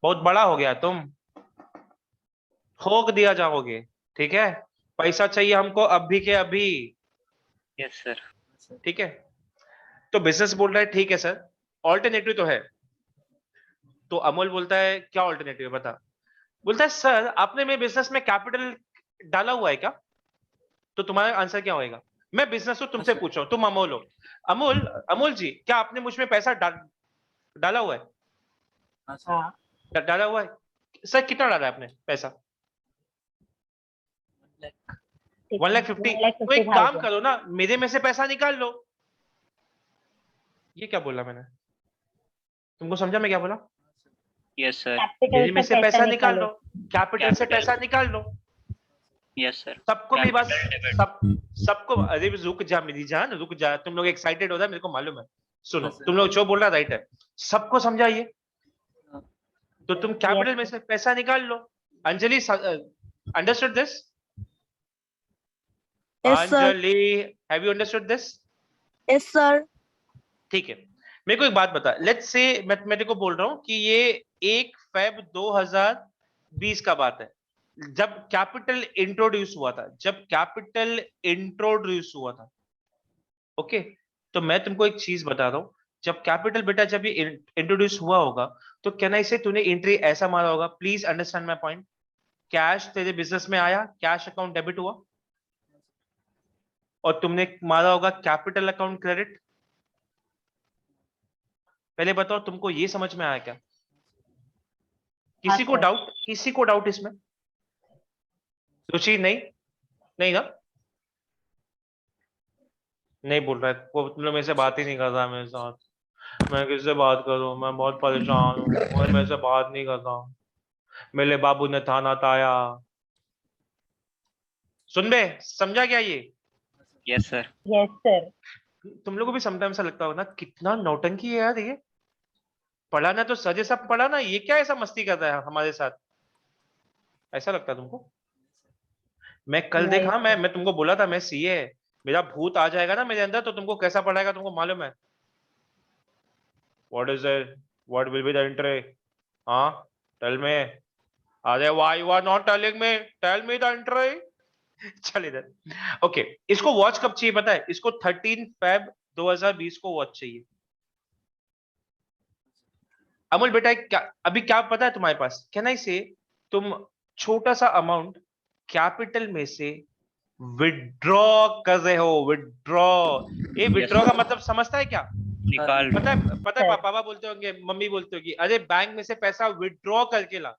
बहुत बड़ा हो गया तुम, ठोक दिया जाओगे, ठीक है? पैसा चाहिए हमको अभी के अभी, यस सर। ठीक है? तो बिजनेस बोल रहा है ठीक है सर, ऑल्टरनेटिव तो है। तो अमूल बोलता है क्या ऑल्टरनेटिव है बता? बोलता है सर आपने मेरे बिजनेस में कैपिटल डाला हुआ है क्या? तो तुम्हारा आंसर क्या होएगा? मैं बिजनेस तो तुमसे पूछ रहा हूँ, तुम अमूल हो। अमूल, अमूल जी क्या आपने मुझ में पैसा डाला हुआ है? हाँ। डाला हुआ है सर, कितना डाला है आपने पैसा? 1,50,000। तो एक काम 1,50,000। करो ना, मेरे में से पैसा निकाल लो। ये क्या बोला मैंने? तुमको समझा मैं क्या बोला? Yes sir. कैपिटल मेरे में से से पैसा निकाल निकालो। लो, कैपिटल से पैसा निकाल लो। Yes sir. सबको मेरी बात, कैपिटल सब सबको, अरे रुक जा मेरी जान, रुक जा, तुम लोग एक्साइटेड हो रहा है मेरे को मालूम है। सुनो, हाँ, सर। तुम लोग जो बोल रहा राइट है, सबको समझाइए। तो तुम Yes, कैपिटल में sir. से पैसा निकाल लो। Anjali, understood this? Yes, sir. Anjali, have you understood this? Yes, sir. ठीक है, मेरे को एक बात बता, लेट्स से मैं मेरे को बोल रहा हूं कि ये 1 फेब 2020 का बात है, जब कैपिटल इंट्रोड्यूस हुआ था, जब कैपिटल इंट्रोड्यूस हुआ था। ओके, तो मैं तुमको एक चीज बता रहा हूं, जब कैपिटल बेटा जब ये इंट्रोड्यूस हुआ होगा, तो कहना इसे तूने एंट्री ऐसा मारा होगा, please understand my point. Cash तेरे बिजनेस में आया, कैश अकाउंट डेबिट हुआ, और तुमने मारा होगा कैपिटल अकाउंट क्रेडिट। पहले बताओ तुमको ये समझ में आया क्या? किसी को हाँ, सर। डाउट, किसी को डाउट इसमें? रुचि नहीं, नहीं ना? नहीं बोल रहा है वो, तुम लोग मेरे से बात ही नहीं कर रहा मेरे साथ। मैं किससे बात करूं, मैं बहुत परेशान हूँ, कोई मेरे से बात नहीं कर रहा। मेरे बाबू ने थाना ताया। सुन बे, समझा क्या ये? Yes sir. Yes, sir. तुम लोगों को भी समटाइम ऐसा लगता होगा ना, कितना नौटंकी है यार ये, पढ़ाना तो सजे सब पढ़ा ना, ये क्या ऐसा मस्ती कर रहा है हमारे साथ? ऐसा लगता है तुमको? मैं कल नहीं, देखा, मैं sir. मैं तुमको बोला था मैं सीए, मेरा भूत आ जाएगा ना मेरे अंदर, तो तुमको कैसा पढ़ाएगा तुमको मालूम है? What is it, what will be the entry? हाँ, टेल मी। अरे why you are not telling me, tell me the entry. चल इधर। ओके, इसको वॉच कब चाहिए पता है? इसको 13 फेब 2020 को वॉच चाहिए। अमूल बेटा क्या अभी क्या पता है तुम्हारे पास? कैन आई से तुम छोटा सा अमाउंट कैपिटल में से विड्रॉ कर रहे हो, विड्रॉ। ये विड्रॉ का मतलब समझता है क्या? निकाल पता है, पता है सर। पापा बोलते होंगे, मम्मी बोलते होगी, अरे बैंक में से पैसा विड्रॉ करके ला,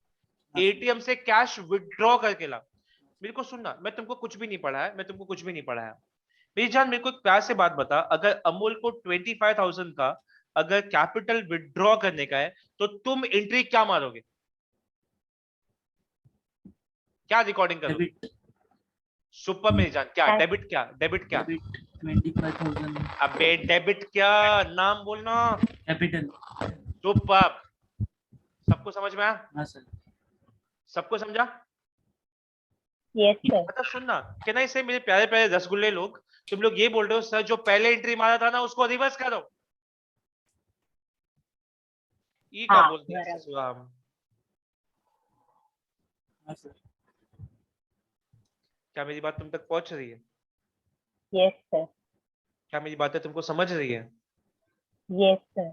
एटीएम से कैश विड्रॉ करके ला। मेरे को सुनना, मैं तुमको कुछ भी नहीं पढ़ाया, मैं तुमको कुछ भी नहीं पढ़ाया। मेरी जान, मेरे को एक प्यार से बात बता, अगर अमूल को 25,000 का अगर कैपिटल विड्रॉ करने का है, तो तुम एंट्री क्या मारोगे? क्या रिकॉर्डिंग करोगे? डेबिट सुपर मेरी जान, क्या हाँ। डेबिट, क्या डेबिट, क्या? डेबिट 25,000 अबे डेबिट क्या, नाम बोलना। कैपिटल। सुपर, सबको समझ में आया? हाँ सर। सबको समझा? Yes, sir. मतलब सुनना, कहना इसे मेरे प्यारे प्यारे रसगुल्ले लोग, तुम लोग ये बोल रहे हो सर जो पहले एंट्री मारा था ना उसको रिवर्स करो। ये क्या हाँ, बोलते हैं बराबर। ससुराम? हाँ सर। क्या मेरी बात तुम तक पहुंच रही है? Yes, sir. क्या मेरी बातें तुमको समझ रही है? Yes, sir.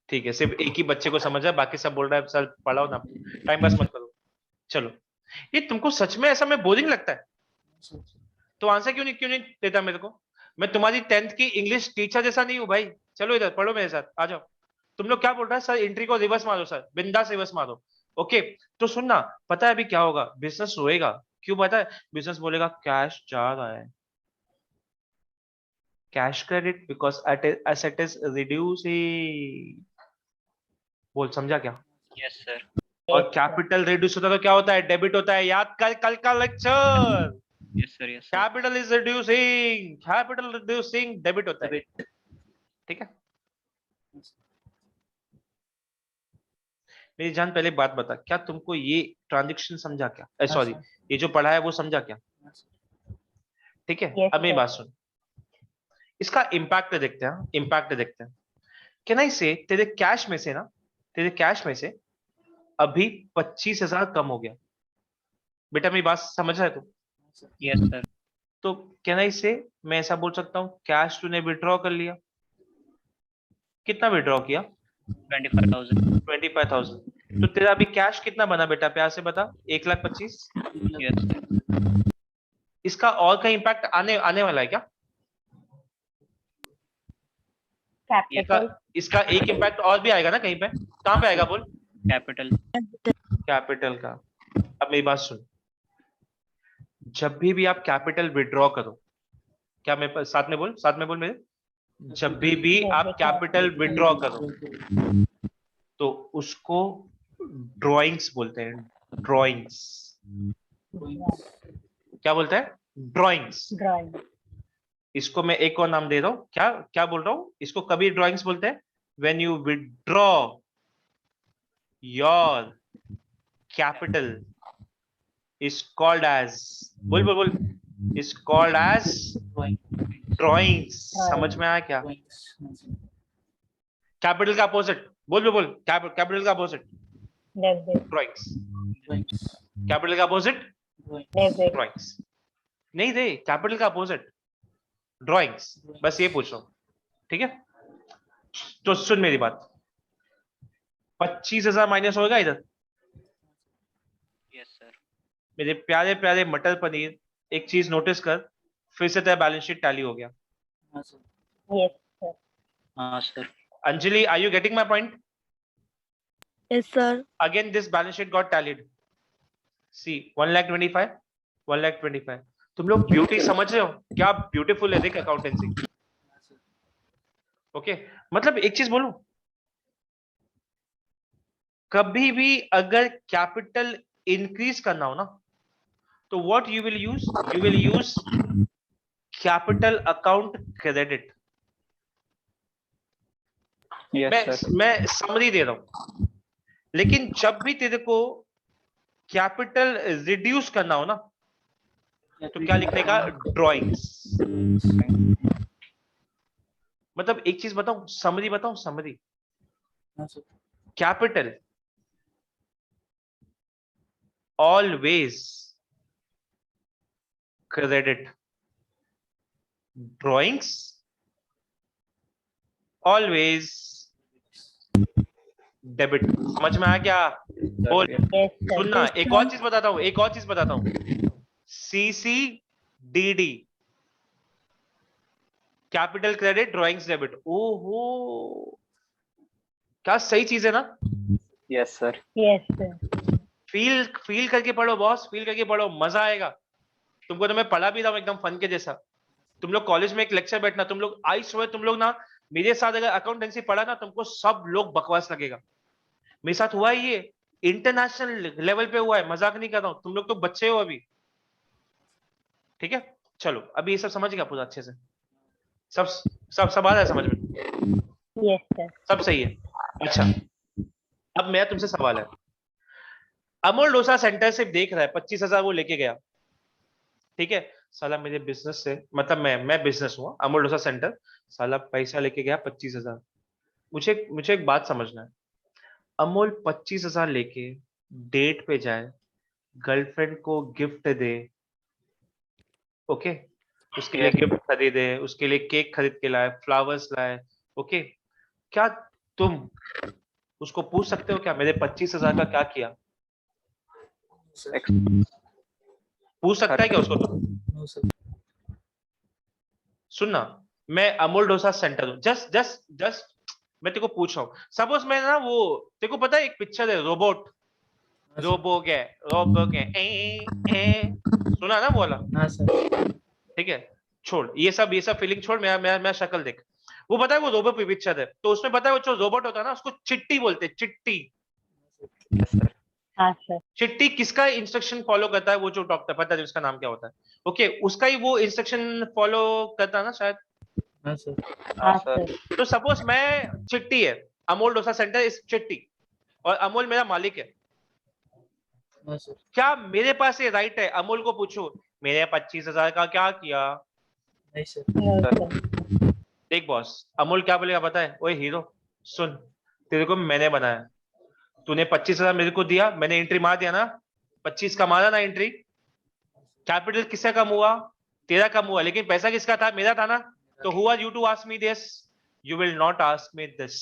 ठीक है, सिर्फ एक ही बच्चे को समझ है, बाकी सब बोल रहा है सर पढ़ाओ ना, टाइम पास मत करो। चलो, ये तुमको सच में ऐसा में बोरिंग लगता है? तो आंसर क्यों नहीं देता मेरे को? मैं तुम्हारी 10th की इंग्लिश टीचर जैसा नहीं हूँ भाई। चलो इधर पढ़ो मेरे साथ, आ जाओ। तुम लोग क्या बोल रहा है सर एंट्री को रिवर्स मारो, सर बिंदास रिवर्स मारो। ओके, तो सुनना, पता है अभी क्या होगा? बिजनेस रोएगा। क्यों पता है? बिजनेस बोलेगा कैश जा रहा है, cash credit, because asset is reducing. बोल समझा क्या? Yes sir. और Yes, sir. कैपिटल रिड्यूस होता है तो क्या होता है? डेबिट होता है। याद कर कल का lecture, yes sir. Yes sir. Capital is reducing, capital reducing, debit होता है। डेबिट। ठीक है मेरी जान, पहले बात बता, क्या तुमको ये ट्रांजेक्शन समझा क्या? सॉरी, ये जो पढ़ा है वो समझा क्या? ठीक है? Yes, अब मेरी sir. बात सुन, इसका इम्पैक्ट देखते हैं, इम्पैक्ट देखते हैं। कैन आई से तेरे कैश में से ना, तेरे कैश में से अभी 25,000 कम हो गया। बेटा मेरी बात समझ रहा है तू? Yes sir. तो कैन आई से मैं ऐसा बोल सकता हूँ कैश तूने विड्रॉ कर लिया। कितना विड्रॉ किया? 25,000। 25,000। तो तेरा अभी कैश कितना बना बेटा, प्यार से बता। 1,25,000। यस। इसका और कहीं इम्पैक्ट आने आने वाला है क्या? इसका Capital. इसका एक इम्पैक्ट और भी आएगा ना कहीं पे? कहाँ पे आएगा बोल? कैपिटल। कैपिटल का। अब मेरी बात सुन, जब भी आप कैपिटल विड्रॉ करो, क्या मैं साथ में बोल, साथ में बोल मेरे, जब भी आप कैपिटल विड्रॉ करो तो उसको ड्राइंग्स बोलते हैं। ड्राइंग्स क्या बोलते हैं? ड्राइंग्स। Drawing. इसको मैं एक और नाम दे रहा हूं। क्या क्या बोल रहा हूं? इसको कभी ड्राइंग्स बोलते हैं when you withdraw your capital is called as, बोल बोल बोल, is called as drawings। समझ में आया क्या? कैपिटल का अपोजिट बोल बोल बोल, कैपिटल का अपोजिट Debit. ड्राइंग्स। कैपिटल का अपोजिट Debit. ड्राइंग्स। नहीं दे, कैपिटल का अपोजिट ड्राइंग्स। बस ये पूछ रहा हूं, ठीक है? तो सुन मेरी बात, 25,000 माइनस होगा इधर। Yes sir. मेरे प्यारे प्यारे मटर पनीर, एक चीज नोटिस कर, फिर से तेरा बैलेंस शीट टैली हो गया। Yes, sir. हाँ sir. Anjali, are you getting my point? Yes, sir. Again this balance sheet got tallied. See 1,25,000, 1,25,000। तुम लोग ब्यूटी समझ रहे हो क्या? ब्यूटीफुल है देख अकाउंटेंसी। ओके, मतलब एक चीज बोलूं, कभी भी अगर कैपिटल इंक्रीज करना हो ना, तो what you will use? You will use capital account credit. Yes sir. मैं समरी दे रहा हूं, लेकिन जब भी तेरे को कैपिटल रिड्यूस करना हो ना, तो क्या लिखने का? ड्राइंग्स। मतलब एक चीज बताऊं, समरी बताऊं, summary. Capital always credit, drawings always debit. समझ में आया क्या? बोल। Yes, sir. सुनना, एक और चीज बताता हूं, एक और चीज बताता हूं। CCDD, capital credit, drawings debit. ओहो, क्या सही चीज है ना? Yes sir. Yes, sir. Feel करके पढ़ो बॉस, फील करके पढ़ो, मजा आएगा तुमको। तो मैं पढ़ा भी रहा हूं एकदम फन के जैसा। तुम लोग कॉलेज में एक लेक्चर बैठना, तुम लोग आई स्वेयर, तुम लोग ना मेरे साथ अगर अकाउंटेंसी पढ़ा ना, तुमको सब लोग बकवास लगेगा। मेरे साथ हुआ है ये, इंटरनेशनल लेवल पे हुआ है, मजाक नहीं कर रहा हूं। तुम लोग तो बच्चे हो अभी, ठीक है? चलो अभी ये सब समझ गया पूरा अच्छे से? सब सब सब आ रहा है समझ में? Yes, sir. सब सही है? अच्छा, अब मेरा तुमसे सवाल है। अमोल डोसा सेंटर से देख रहा है 25,000 वो लेके गया, ठीक है? साला मेरे बिजनेस से, मतलब मैं बिजनेस हुआ, अमोल डोसा सेंटर साला पैसा लेके गया 25,000। मुझे मुझे एक बात समझना है, अमोल 25,000 लेके डेट पे जाए, गर्लफ्रेंड को गिफ्ट दे, ओके? उसके लिए गिफ्ट खरीदे, उसके लिए केक खरीद के लाए, फ्लावर्स लाए, ओके? क्या तुम उसको पूछ सकते हो क्या मेरे 25,000 का क्या किया? पूछ सकता है क्या उसको? तुम सुनना, मैं अमोल डोसा सेंटर हूं, जस्ट जस्ट जस्ट मैं तेरे को पूछ रहा हूं। सपोज मैं ना, वो तेरे को पता है एक पिक्चर है रोबोट, सुना ना वो वाला? हाँ सर। ठीक है, छोड़ ये सब फीलिंग छोड़, मेरा शक्ल देख। वो पता है वो रोबोट पिक्चर है, तो उसमें पता है वो जो रोबोट होता है ना, उसको चिट्टी बोलते हैं, चिट्टी। Yes sir. हाँ, sir. चिट्टी किसका इंस्ट्रक्शन फॉलो करता है? वो जो डॉक्टर, पता है उसका नाम क्या होता है? ओके, उसका ही वो इंस्ट्रक्शन फॉलो करता है ना शायद। हाँ सर। हाँ, sir. तो सपोज मैं चिट्टी है, अमोल डोसा सेंटर इस चिट्टी, और अमोल मेरा मालिक है। हाँ सर। क्या मेरे पास ये राइट है अमोल को पूछो मेरे 25,000 का क्या किया? नहीं सर। No, sir. देख बॉस, अमूल क्या बोलेगा पता है? ओए हीरो सुन, तेरे को मैंने बनाया, तूने 25,000 मेरे को दिया, मैंने एंट्री मार दिया ना, 25 का मारा ना एंट्री, कैपिटल किसका कम हुआ? तेरा कम हुआ, लेकिन पैसा किसका था? मेरा था ना। तो who are you to ask me this? You will not ask me this.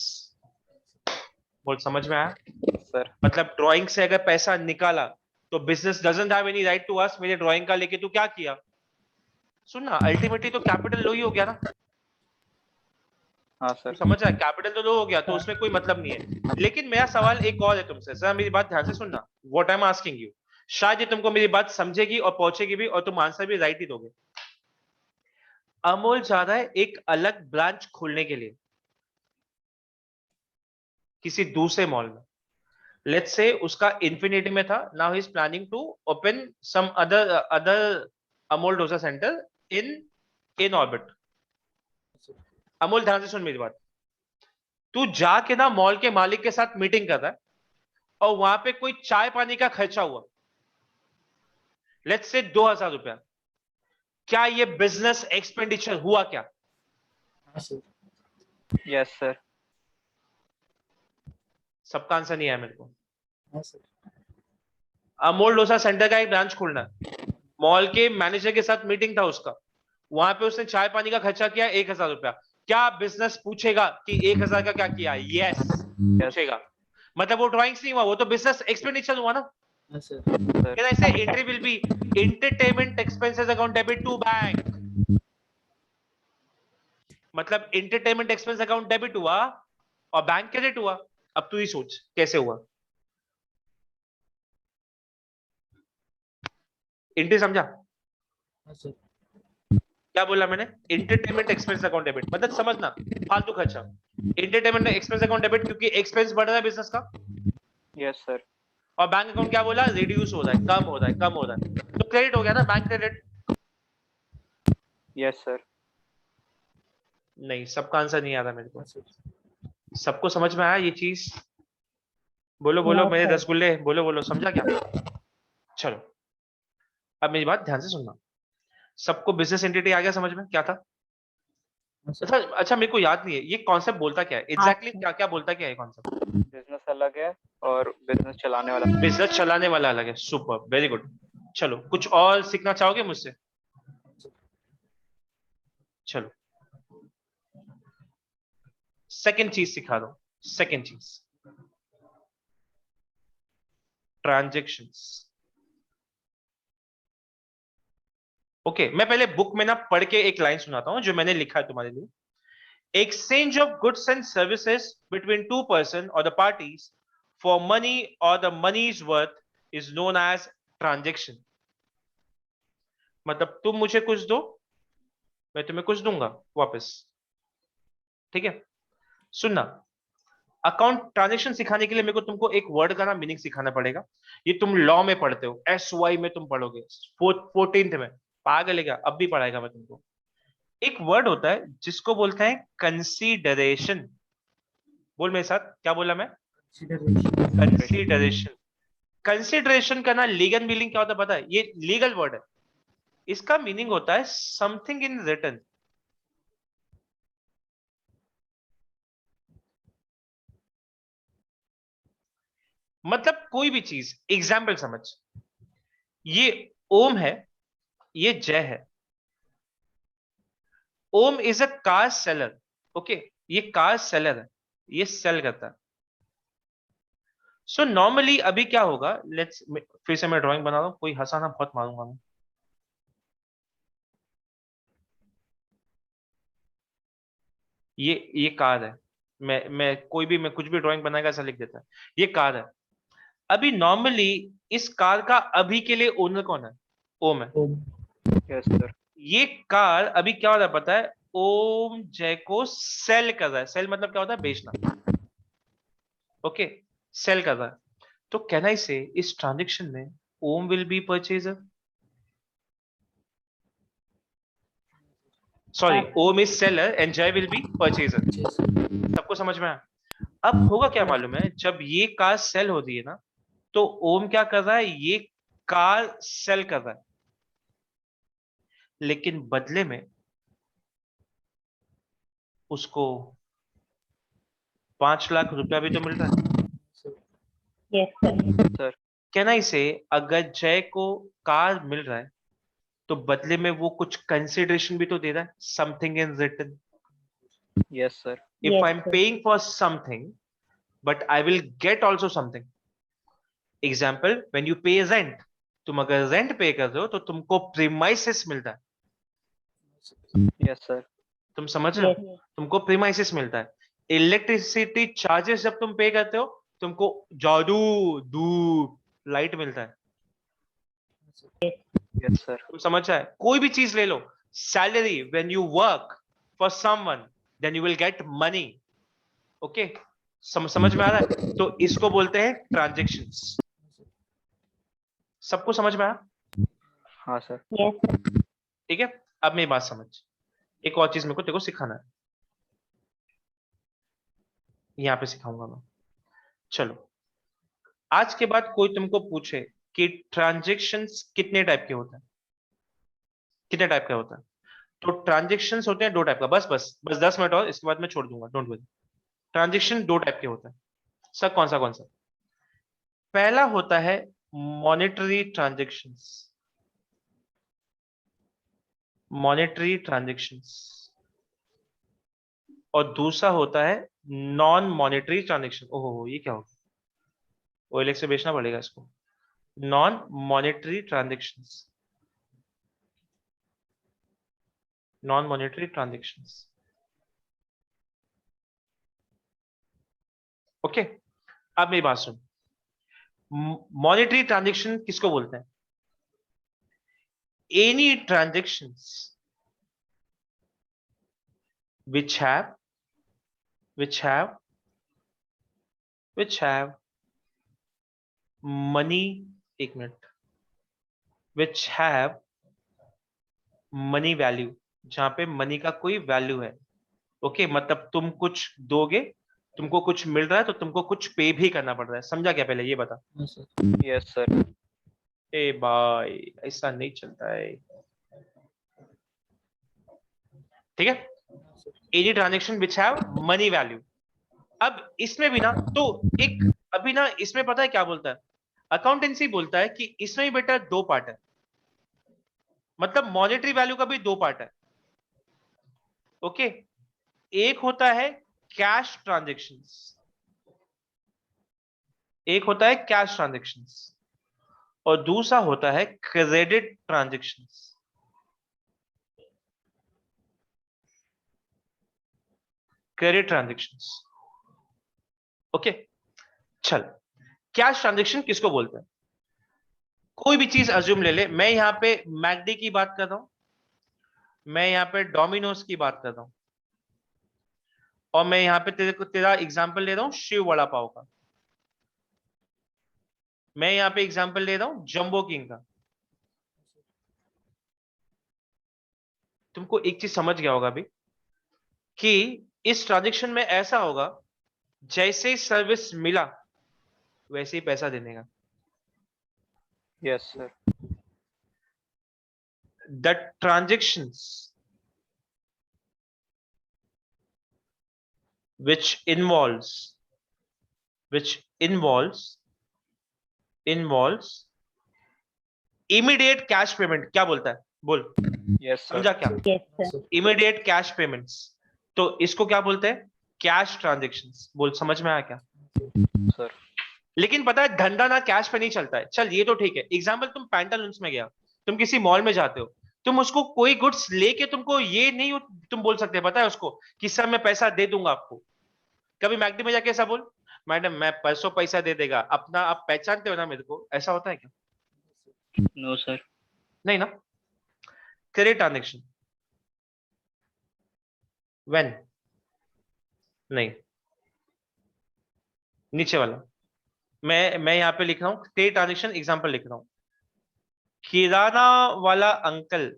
बोल, समझ में आया? सर मतलब ड्राइंग से अगर पैसा निकाला तो business doesn't have any right to ask मेरे ड्राइंग का लेके तू क्या किया? सुन ना, अल्टीमेटली तो कैपिटल लो ही हो गया ना। हाँ तू सर समझ रहा है? कैपिटल तो लो हो गया, तो उसमें कोई मतलब नहीं है। लेकिन मेरा सवाल एक और है तुमसे, सर मेरी बात ध्यान से सुनना, what I am asking you, शायद ये तुमको मेरी बात समझेगी और पहुंचेगी भी, और तुम आंसर भी राइट ही दोगे। अमोल चाह रहा है एक अलग ब्रांच खोलने के लिए किसी दूसरे मॉल में। लेट्स से उसका इन्फिनिटी में था, now he is planning to open some other Amol dosa centre in orbit. Amol ध्यान से सुन मेरी बात, तू जाके ना मॉल के मालिक के साथ मीटिंग कर रहा है और वहां पे कोई चाय पानी का खर्चा हुआ, लेट्स से 2,000 रुपया, क्या ये बिजनेस एक्सपेंडिचर हुआ क्या? हाँ सर। यस सर सबका आंसर नहीं आया मेरे को। हाँ सर। अमोल डोसा सेंटर का एक ब्रांच खोलना है, मॉल के मैनेजर के साथ मीटिंग था उसका, वहां पे उसने चाय पानी का खर्चा किया 1,000 रुपया, क्या बिजनेस पूछेगा कि 1,000 का क्या किया? यस पूछेगा। मतलब वो ड्राइंग्स नहीं हुआ, वो तो बिजनेस एक्सपेंडिचर हुआ ना। हाँ sir. Can I say entry will be entertainment expenses account debit to bank? मतलब entertainment expense account debit हुआ और बैंक क्रेडिट हुआ। अब तू ही सोच कैसे हुआ। एंट्री समझा? हाँ सर। क्या बोला मैंने? एंटरटेनमेंट एक्सपेंस अकाउंट डेबिट, मतलब समझना, फालतू खर्चा। एंटरटेनमेंट एक्सपेंस अकाउंट डेबिट क्योंकि एक्सपेंस बढ़ रहा है बिजनेस का, यस सर और बैंक अकाउंट क्या बोला? रिड्यूस हो रहा है, कम हो रहा है, कम हो रहा है, तो क्रेडिट हो गया ना, बैंक क्रेडिट। यस सर नहीं, सबका आंसर नहीं आ रहा मेरे को। हाँ सर। सबको समझ में आया ये चीज? बोलो बोलो No, मेरे sir. रसगुल्ले, बोलो बोलो, समझा क्या? चलो अब मेरी बात ध्यान से सुनना। सबको बिजनेस एंटिटी आ गया समझ में क्या था? हाँ सर। अच्छा अच्छा, मेरे को याद नहीं है ये कॉन्सेप्ट बोलता क्या है एग्जैक्टली, अच्छा. क्या क्या बोलता क्या है कॉन्सेप्ट? बिजनेस अलग है और बिजनेस चलाने वाला बिजनेस चलाने वाला अलग है। Super, very good. चलो कुछ और सीखना चाहोगे मुझसे? चलो सेकंड चीज सिखा दो। सेकंड चीज, ट्रांजैक्शंस। ओके, मैं पहले बुक में ना पढ़ के एक लाइन सुनाता हूं जो मैंने लिखा है तुम्हारे लिए। Exchange of goods and services between two person or the parties for money or the money's worth is known as transaction। मतलब तुम मुझे कुछ दो, मैं तुम्हें कुछ दूंगा वापस। ठीक है, सुनना, अकाउंट ट्रांजेक्शन सिखाने के लिए मेरे को तुमको एक वर्ड का ना मीनिंग सिखाना पड़ेगा। ये तुम लॉ में पढ़ते हो, SY में तुम पढ़ोगे, 14th में। पागल है क्या? अब भी पढ़ाएगा मैं तुमको। एक वर्ड होता है जिसको बोलते हैं कंसीडरेशन। बोल मेरे साथ, क्या बोला मैं? कंसीडरेशन। कंसीडरेशन का ना लीगल मीनिंग क्या होता है पता है? ये लीगल वर्ड है, इसका मीनिंग होता है समथिंग इन रिटर्न। मतलब कोई भी चीज, एग्जाम्पल समझ, ये ओम है, ये जय है। Om is a car seller, okay, ये कार सेलर है, ये सेल करता है। सो नॉर्मली अभी क्या होगा, लेट्स, फिर से मैं ड्राइंग बना रहा हूं, कोई हंसाना बहुत मारूंगा मैं। ये कार है, मैं कोई भी, मैं कुछ भी ड्राइंग बनाएगा ऐसा लिख देता है, ये कार है। अभी नॉर्मली इस कार का अभी के लिए ओनर कौन है? ओम है। ओम। यस सर ये कार अभी क्या हो रहा है पता है? ओम जय को सेल कर रहा है। सेल मतलब क्या होता है? बेचना। ओके, सेल कर रहा है। तो कैन आई से इस ट्रांजेक्शन में Om will be purchaser, sorry, Om is seller and Jay will be purchaser. सबको समझ में आया? अब होगा क्या मालूम है, जब ये कार सेल होती है ना, तो ओम क्या कर रहा है? ये कार सेल कर रहा है। लेकिन बदले में उसको 5 लाख रुपया भी तो मिल रहा है। Yes, sir. कैन आई से अगर जय को कार मिल रहा है तो बदले में वो कुछ कंसिडरेशन भी तो दे रहा है, something in return. Yes, sir. If Yes, I'm sir. paying for something, but I will get also something. Example, when you pay rent, तुम अगर रेंट पे कर रहे हो तो तुमको प्रीमाइसेस मिलता है, Yes, sir. तुम समझ रहे हो? Yes. तुमको प्रीमाइसेस मिलता है। इलेक्ट्रिसिटी चार्जेस जब तुम पे करते हो तुमको जादू धूप लाइट मिलता है, Yes, sir. तुम समझ रहे? कोई भी चीज ले लो, salary, when you work for someone then you will get money. Okay, समझ में आ रहा है? तो इसको बोलते हैं ट्रांजैक्शंस। सबको समझ में आया? हाँ sir. Yes, sir. ठीक है, अब मेरी बात समझ। एक और चीज मेरे को तेरे को सिखाना है, यहां पे सिखाऊंगा मैं। चलो, आज के बाद कोई तुमको पूछे कि ट्रांजैक्शंस कितने टाइप के होते हैं, कितने टाइप का होता है, तो ट्रांजैक्शंस होते हैं 2 टाइप का। बस 10 मिनट और, इसके बाद मैं छोड़ दूंगा, डोंट वरी। ट्रांजैक्शन 2 टाइप के होते हैं। सर कौन सा? पहला होता है मॉनेटरी ट्रांजैक्शंस, मॉनेटरी ट्रांजैक्शंस, और दूसरा होता है नॉन मॉनेटरी ट्रांजैक्शन। ओहो, ये क्या होगा? OLX से बेचना पड़ेगा इसको। Non monetary transactions, non monetary transactions. Okay, अब मेरी बात सुन। मॉनेटरी ट्रांजैक्शन किसको बोलते हैं? Any transactions which have money, एक minute, which have money value, जहां पे मनी का कोई वैल्यू है। ओके, मतलब तुम कुछ दोगे, तुमको कुछ मिल रहा है तो तुमको कुछ पे भी करना पड़ रहा है। समझा क्या? पहले ये बता। हाँ सर। Yes, sir. ए भाई, ऐसा नहीं चलता है, ठीक है? Any transaction which have money value. अब इसमें भी ना, तो एक अभी ना इसमें पता है क्या बोलता है? अकाउंटेंसी बोलता है कि इसमें भी बेटा 2 पार्ट है, मतलब मॉनेटरी वैल्यू का भी 2 पार्ट है। ओके, एक होता है कैश ट्रांजेक्शंस, एक होता है कैश ट्रांजेक्शंस, और दूसरा होता है credit transactions. Credit transactions. Okay, चल, कैश ट्रांजेक्शन किसको बोलते हैं? कोई भी चीज अज्यूम ले ले, मैं यहां पे मैकडी की बात कर रहा हूं, मैं यहां पे डोमिनोज की बात कर रहा हूं, और मैं यहां पे तेरा एग्जांपल ले रहा हूं शिव वड़ा पाव का, मैं यहां पे एग्जांपल ले रहा हूं जंबो किंग का। तुमको एक चीज समझ गया होगा अभी कि इस ट्रांजेक्शन में ऐसा होगा, जैसे ही सर्विस मिला वैसे ही पैसा देने का। Yes, sir. The transactions which involves immediate cash payment, क्या बोलता है? बोल, Yes, sir. समझा क्या? Yes, sir. Immediate cash payments, तो इसको क्या बोलते हैं? Cash transactions. बोल, समझ में आया क्या? Sir. लेकिन पता है धंधा ना कैश पे नहीं चलता है। चल ये तो ठीक है, एग्जाम्पल तुम पैंटालून्स में गया, तुम किसी मॉल में जाते हो, तुम उसको कोई गुड्स लेके तुमको ये नहीं तुम बोल सकते, पता है उसको कि सर मैं पैसा दे दूंगा आपको। कभी मैकडी में जाके ऐसा बोल, मैडम मैं परसों पैसा दे देगा, अपना आप पहचानते हो ना मेरे को, ऐसा होता है क्या? No, sir. नहीं ना। क्रेडिट ट्रांजेक्शन व्हेन, नहीं, नीचे वाला मैं यहां पे लिख रहा हूं क्रेडिट ट्रांजेक्शन, एग्जांपल लिख रहा हूं, किराना वाला अंकल,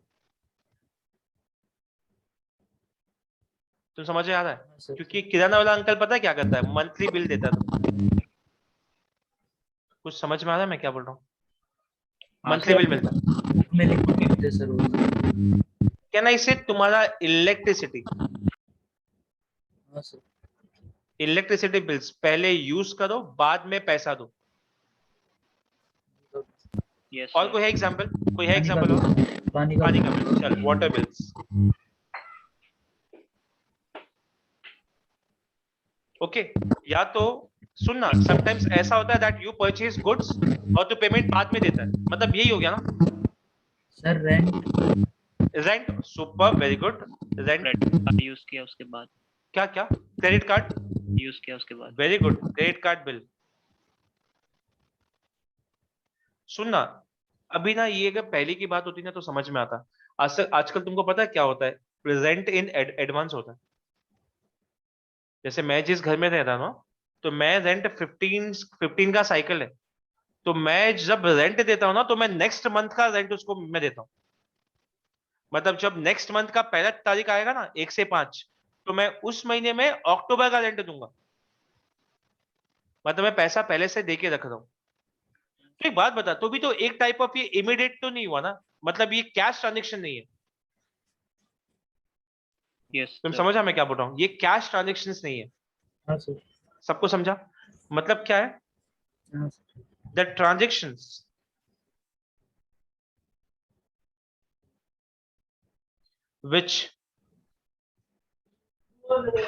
तुम समझ में आ रहा है? क्योंकि किराना वाला अंकल पता है क्या करता है? मंथली बिल देता है। कुछ समझ में आ रहा है मैं क्या बोल रहा हूँ? हाँ, मंथली बिल मिलता है। बुक में लिख के देते सर वो। कैन आई से तुम्हारा इलेक्ट्रिसिटी हाँ सर। इलेक्ट्रिसिटी बिल्स पहले यूज करो, बाद में पैसा दो। यस और कोई है एग्जांपल? कोई है पानी का एग्जांपल? और बिल, पानी का पानी बिल। का बिल, चल वाटर बिल्स। ओके, या तो सुनना, समटाइम्स ऐसा होता है दैट यू परचेज गुड्स और तू पेमेंट बाद में देता है, मतलब यही हो गया ना। Sir rent. Rent, super, very good. Rent, credit card use किया उसके बाद, क्या क्या? क्रेडिट कार्ड, यूज किया उसके बाद। Very good, credit card bill. सुनना, अभी ना ये अगर पहले की बात होती ना तो समझ में आता। आजकल तुमको पता है क्या होता है? प्रेजेंट इन एडवांस होता है। जैसे मैं जिस घर में रहता ना, तो मैं रेंट 15 का साइकिल है, तो मैं जब रेंट देता हूँ ना तो मैं नेक्स्ट मंथ का रेंट उसको मैं देता हूँ। मतलब जब नेक्स्ट मंथ का पहला तारीख आएगा ना 1 से 5, तो मैं उस महीने में अक्टूबर का रेंट दूंगा। मतलब मैं पैसा पहले से दे के रख रहा हूँ। तो एक बात बता, तो भी तो एक टाइप ऑफ ये इमीडिएट तो नहीं हुआ ना, मतलब ये कैश ट्रांजेक्शन नहीं है। यस तुम सर। समझा मैं क्या बोल रहा हूँ? ये कैश ट्रांजेक्शन नहीं है। हाँ सर। सबको समझा? मतलब क्या है? हाँ sir. The transactions which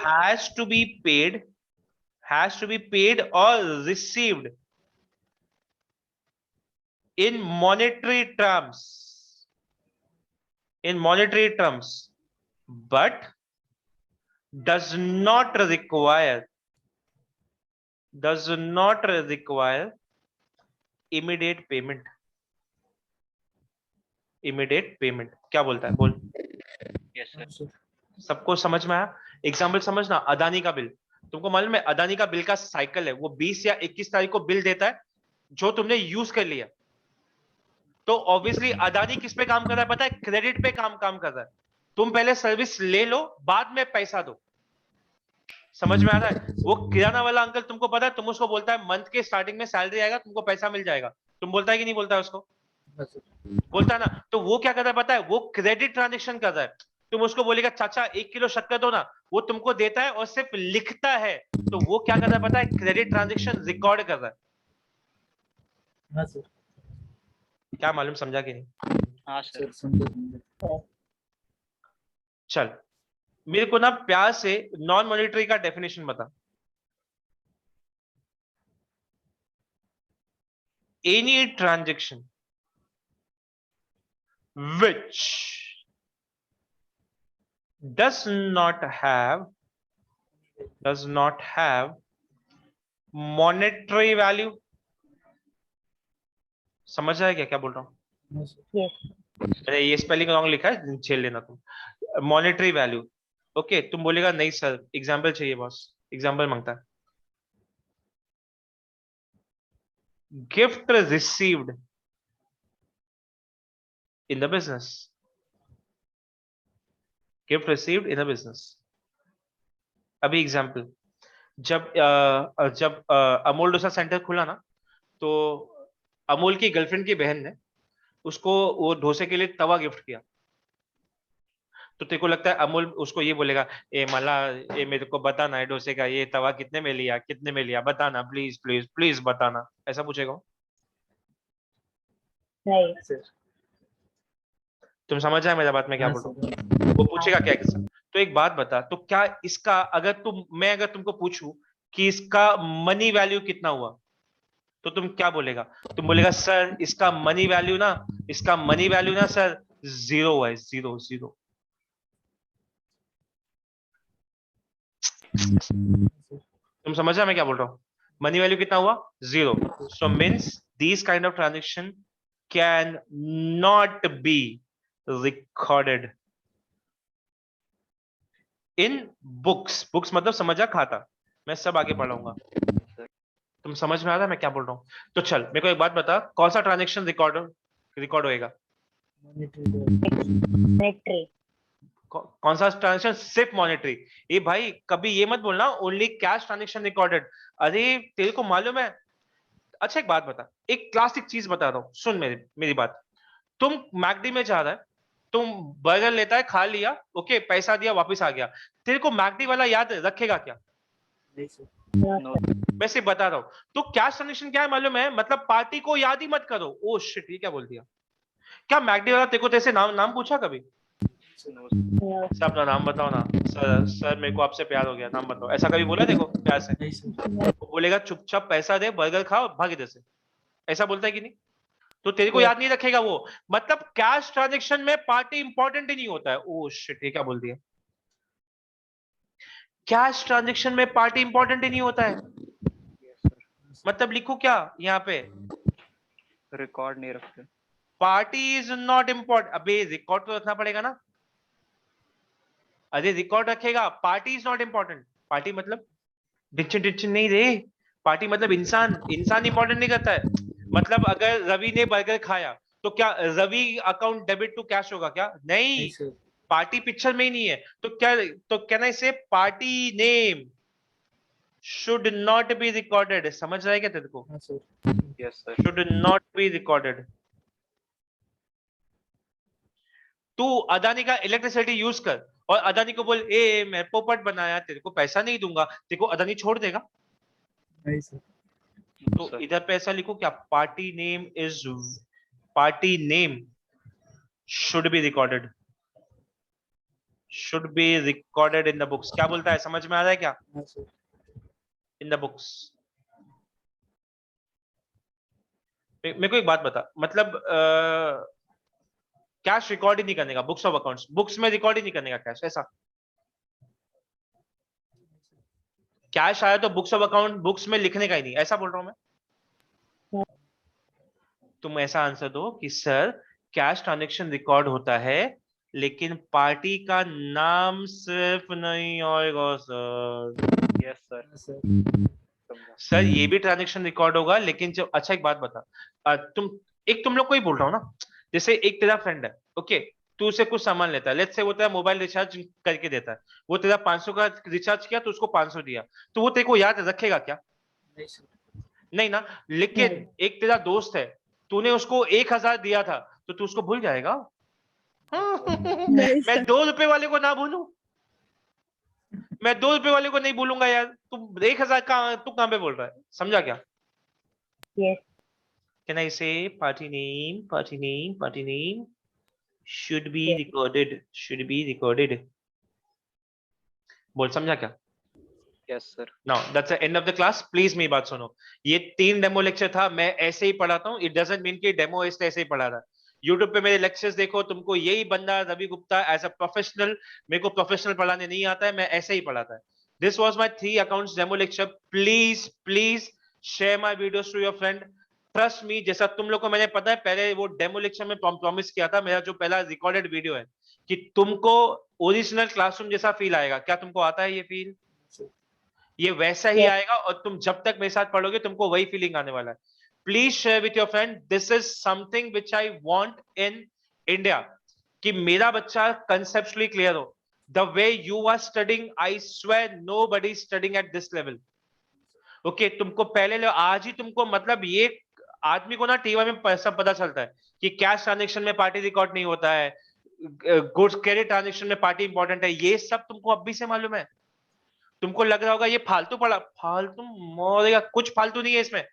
has to be paid or received in monetary terms, but does not require immediate payment. क्या बोलता है? बोल। Yes sir. हाँ सर। सबको समझ में आया? एग्जाम्पल समझना, अदानी का बिल। तुमको मालूम है अदानी का बिल का साइकिल है, वो 20 या 21 तारीख को बिल देता है जो तुमने यूज कर लिया। तो ऑब्वियसली अदानी किस पे काम कर रहा है पता है? क्रेडिट पे काम कर रहा है। तुम पहले सर्विस ले लो, बाद में पैसा दो। समझ में आ रहा है? वो किराना वाला अंकल, तुमको पता है, तुम उसको बोलता है मंथ के स्टार्टिंग में सैलरी आएगा, तुमको पैसा मिल जाएगा। तुम बोलता है कि नहीं बोलता है उसको? हाँ सर। बोलता है ना। तो वो क्या कर रहा है पता है? वो क्रेडिट ट्रांजेक्शन कर रहा है। तुम उसको बोलेगा चाचा 1 किलो शक्कर दो ना, वो तुमको देता है और सिर्फ लिखता है। तो वो क्या कर रहा है पता है? क्रेडिट ट्रांजेक्शन रिकॉर्ड कर रहा है। हाँ सर। क्या मालूम, समझा कि नहीं? हाँ सर। सर समझा। चल, मेरे को ना प्यार से नॉन मॉनिटरी का डेफिनेशन बता। Any transaction which does not have monetary value। समझ आया क्या बोल रहा हूं? हाँ सर। Yes. मैंने ये स्पेलिंग रॉन्ग लिखा है, झेल लेना तुम। Monetary value. ओके, तुम बोलेगा नहीं सर एग्जांपल चाहिए, बॉस एग्जांपल मांगता है। Gift received in the business. Gift received in the business. अभी एग्जांपल, जब अमूल डोसा सेंटर खुला ना, तो अमूल की गर्लफ्रेंड की बहन ने उसको वो डोसे के लिए तवा गिफ्ट किया। तो तेरे को लगता है अमूल उसको ये बोलेगा, ए मला, ये मेरे को बताना है डोसे का ये तवा कितने में लिया बताना, प्लीज प्लीज प्लीज बताना, ऐसा पूछेगा वो? नहीं. सर। तुम समझ आए मेरा बात में क्या हाँ बोल रहा हूँ? सर। वो पूछेगा क्या किस्सा? तो एक बात बता, तो क्या इसका अगर तुमको पूछूं कि इसका मनी वैल्यू कितना हुआ, तो तुम क्या बोलेगा? तुम बोलेगा सर इसका मनी वैल्यू ना सर 0 है, 0 0। तुम समझा मैं क्या बोल रहा हूँ? मनी वैल्यू कितना हुआ? 0। So means these kind of transaction can not be recorded in books मतलब समझा, खाता। मैं सब आगे पढ़ाऊंगा। तुम समझ में आ रहा है मैं क्या बोल रहा हूँ? तो चल मेरे को एक बात बता, कौन सा ट्रांजेक्शन रिकॉर्ड होएगा? Monetary. कौन सा ट्रांजेक्शन? सिर्फ मॉनेटरी। ये भाई कभी ये मत बोलना ओनली कैश ट्रांजेक्शन रिकॉर्डेड। अरे तेरे को मालूम है? अच्छा एक बात बता, एक क्लासिक चीज बता रहा हूँ, सुन मेरी बात। तुम मैकडी में जा रहा है, तुम बर्गर लेता है, खा लिया, ओके, पैसा दिया, वापस आ गया, तेरे को मैकडी वाला याद रखेगा क्या? नहीं सर। नो मैं सिर्फ बता रहा हूं। तो कैश ट्रांजेक्शन क्या है मालूम है? मतलब पार्टी को याद ही मत करो। ओ शिट, ये क्या बोल दिया? क्या मैकडी वाला तेरे को तेरे से नाम पूछा कभी? नो No, सर अपना नाम बताओ ना। सर मेरे को आपसे प्यार हो गया, नाम बताओ। ऐसा कभी बोला देखो प्यार से? नहीं सर। वो बोलेगा चुपचाप पैसा दे, बर्गर खाओ, भाग इधर से। ऐसा बोलता है कि नहीं? तो तेरे को Yes. याद नहीं रखेगा वो। मतलब कैश ट्रांजेक्शन में पार्टी इंपॉर्टेंट ही नहीं होता है। ओ शिट, ये क्या बोल दिया? कैश ट्रांजेक्शन में पार्टी इंपॉर्टेंट ही नहीं होता है। मतलब लिखो क्या यहाँ पे? रिकॉर्ड नहीं रखते। Party is not important. अबे रिकॉर्ड तो रखना पड़ेगा ना। अरे रिकॉर्ड रखेगा, party is not important. Party मतलब डिक्शन डिक्शन नहीं रे। पार्टी मतलब इंसान इंपॉर्टेंट नहीं करता है। मतलब अगर रवि ने बर्गर खाया तो क्या Ravi account debit to cash होगा क्या? नहीं, नहीं सर। पार्टी पिक्चर में ही नहीं है। तो क्या, तो कैन आई से party name should not be recorded. समझ रहा है क्या तेरे को? हाँ sir. Yes sir. Should not be recorded. तू अदानी का इलेक्ट्रिसिटी यूज कर और अदानी को बोल, ए मैं पोपट बनाया, तेरे को पैसा नहीं दूंगा, तेरे को अदानी छोड़ देगा? नहीं सर। तो इधर पे ऐसा लिखो क्या? Party name should be recorded, should be recorded in the books. क्या बोलता है, समझ में आ रहा है क्या? हाँ सर। In the books. मेरे को एक बात बता, मतलब कैश रिकॉर्ड ही नहीं करने का, बुक्स ऑफ अकाउंट्स, बुक्स में रिकॉर्ड ही नहीं करने का कैश, ऐसा? कैश आया तो बुक्स ऑफ अकाउंट, बुक्स में लिखने का ही नहीं, ऐसा बोल रहा हूं मैं? तुम ऐसा आंसर दो कि सर कैश ट्रांजैक्शन रिकॉर्ड होता है लेकिन पार्टी का नाम सिर्फ नहीं आएगा सर। Yes sir. हाँ सर। समझा। सर ये भी ट्रांजैक्शन रिकॉर्ड होगा लेकिन जब, अच्छा एक बात बता, तुम लोग को ही बोल रहा हूँ ना। जैसे एक तेरा फ्रेंड है, ओके, तू उसे कुछ सामान लेता है, लेट्स से वो तेरा मोबाइल रिचार्ज करके देता है, वो तेरा 500 का रिचार्ज किया तो उसको 500 दिया, तो वो तेरे को याद रखेगा क्या? नहीं सर। नहीं ना। लेकिन नहीं। एक तेरा दोस्त है, तूने उसको 1000 दिया था तो तू उसको भूल जाएगा? नहीं मैं सर। 2 रुपए वाले को ना भूलूं? मैं 2 रुपए वाले को नहीं भूलूंगा यार। तू 1000 का तू कहां पे बोल रहा है? समझा क्या? Yes. Can I say party name should be Yes. recorded, should be recorded. बोल, समझा क्या? Yes sir. Now that's the end of the class. Please मेरी बात सुनो। ये 3 डेमो लेक्चर था, मैं ऐसे ही पढ़ाता हूँ। It doesn't mean कि डेमो ऐसे ही पढ़ा रहा है। YouTube पे मेरे लेक्चर्स देखो, तुमको यही बंदा Ravi Gupta as a professional, मेरे को प्रोफेशनल पढ़ाने नहीं आता है, मैं ऐसे ही पढ़ाता है। This was my 3 accounts demo lecture. Please share my videos to your friend. Trust me, जैसा तुम लोग को मैंने पता है पहले वो डेमो लेक्चर में प्रॉमिस किया था, मेरा जो पहला रिकॉर्डेड वीडियो है, कि तुमको ओरिजिनल क्लासरूम जैसा फील आएगा। क्या तुमको आता है ये फील? ये वैसा ही Yes. आएगा और तुम जब तक मेरे साथ पढ़ोगे तुमको वही फीलिंग आने वाला है। Please share with your friend. This is something which I want in India, कि मेरा बच्चा कंसेप्चुअली क्लियर हो। The way you are studying, I swear nobody studying at this level. Okay, तुमको पहले आज ही तुमको, मतलब ये आदमी को ना टीवी में सब पता चलता है कि कैश ट्रांजेक्शन में पार्टी रिकॉर्ड नहीं होता है, गुड्स क्रेडिट ट्रांजेक्शन में पार्टी इंपॉर्टेंट है, ये सब तुमको अभी से मालूम है। तुमको लग रहा होगा ये फालतू पढ़ा, फालतू मोरेगा, कुछ फालतू नहीं है इसमें,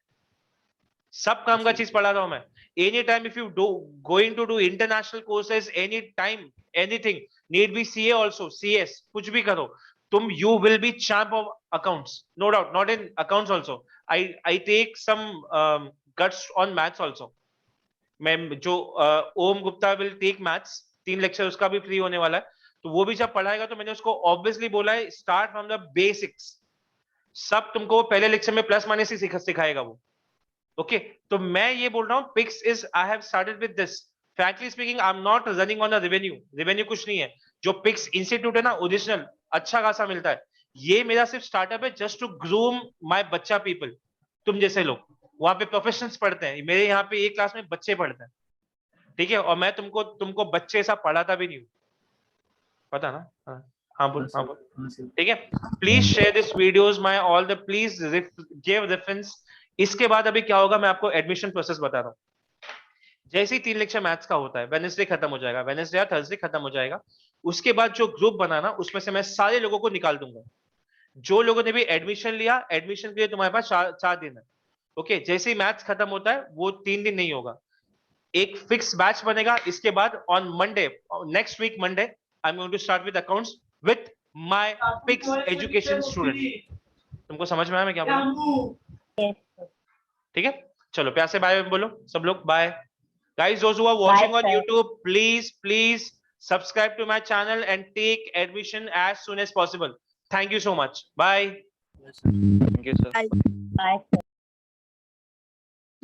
सब काम का चीज पढ़ा रहा हूं मैं। Any time if you do going to do international courses, any time anything, need be CA also, CS, कुछ भी करो तुम, you will be champ of accounts, no doubt. Not in accounts also, I take some guts on maths also. मैं जो Om Gupta will take maths, 3 lecture उसका भी फ्री होने वाला है, तो वो भी जब पढ़ाएगा तो मैंने उसको ऑब्वियसली बोला है स्टार्ट फ्रॉम द बेसिक्स। सब तुमको पहले लेक्चर में प्लस माइनस ही सिखाएगा वो। ओके, तो मैं ये बोल रहा हूँ, pics is, I have started with this. Frankly speaking, I am not running on a revenue कुछ नहीं है। जो पिक्स इंस्टीट्यूट है ना, ओरिजिनल अच्छा खासा मिलता है, ये मेरा सिर्फ स्टार्टअप है जस्ट टू ग्रूम माय बच्चा पीपल। तुम जैसे लोग वहां पे प्रोफेशनल्स पढ़ते हैं, मेरे यहाँ पे एक क्लास में बच्चे पढ़ते हैं, ठीक है, और मैं तुमको बच्चे ऐसा पढ़ाता भी नहीं हूँ, पता ना? हाँ बोल, हाँ बोल, ठीक है। Please share this videos my all the, please give reference. इसके बाद अभी क्या होगा मैं आपको एडमिशन प्रोसेस बता रहा हूँ। जैसे ही 3 लेक्चर मैथ्स का होता है, वेडनेसडे खत्म हो जाएगा, वेडनेसडे या थर्सडे खत्म हो जाएगा, उसके बाद जो ग्रुप बनाना उसमें से मैं सारे लोगों को निकाल दूंगा। जो लोगों ने भी एडमिशन लिया, एडमिशन के लिए तुम्हारे पास 4 दिन है। ओके, जैसे ही मैथ्स खत्म होता है वो 3 दिन नहीं होगा, एक फिक्स बैच बनेगा। इसके बाद on Monday, next week Monday, I am going to start with accounts with my fix education student. तुमको समझ में आया मैं क्या बोल रहा हूं? Yes, sir. ठीक है, चलो प्यार से बाय बोलो सब लोग, bye guys. Those who are watching on sir. YouTube, please subscribe to my channel and take admission as soon as possible. Thank you so much. Bye. Thank you, sir. Bye. Bye, sir.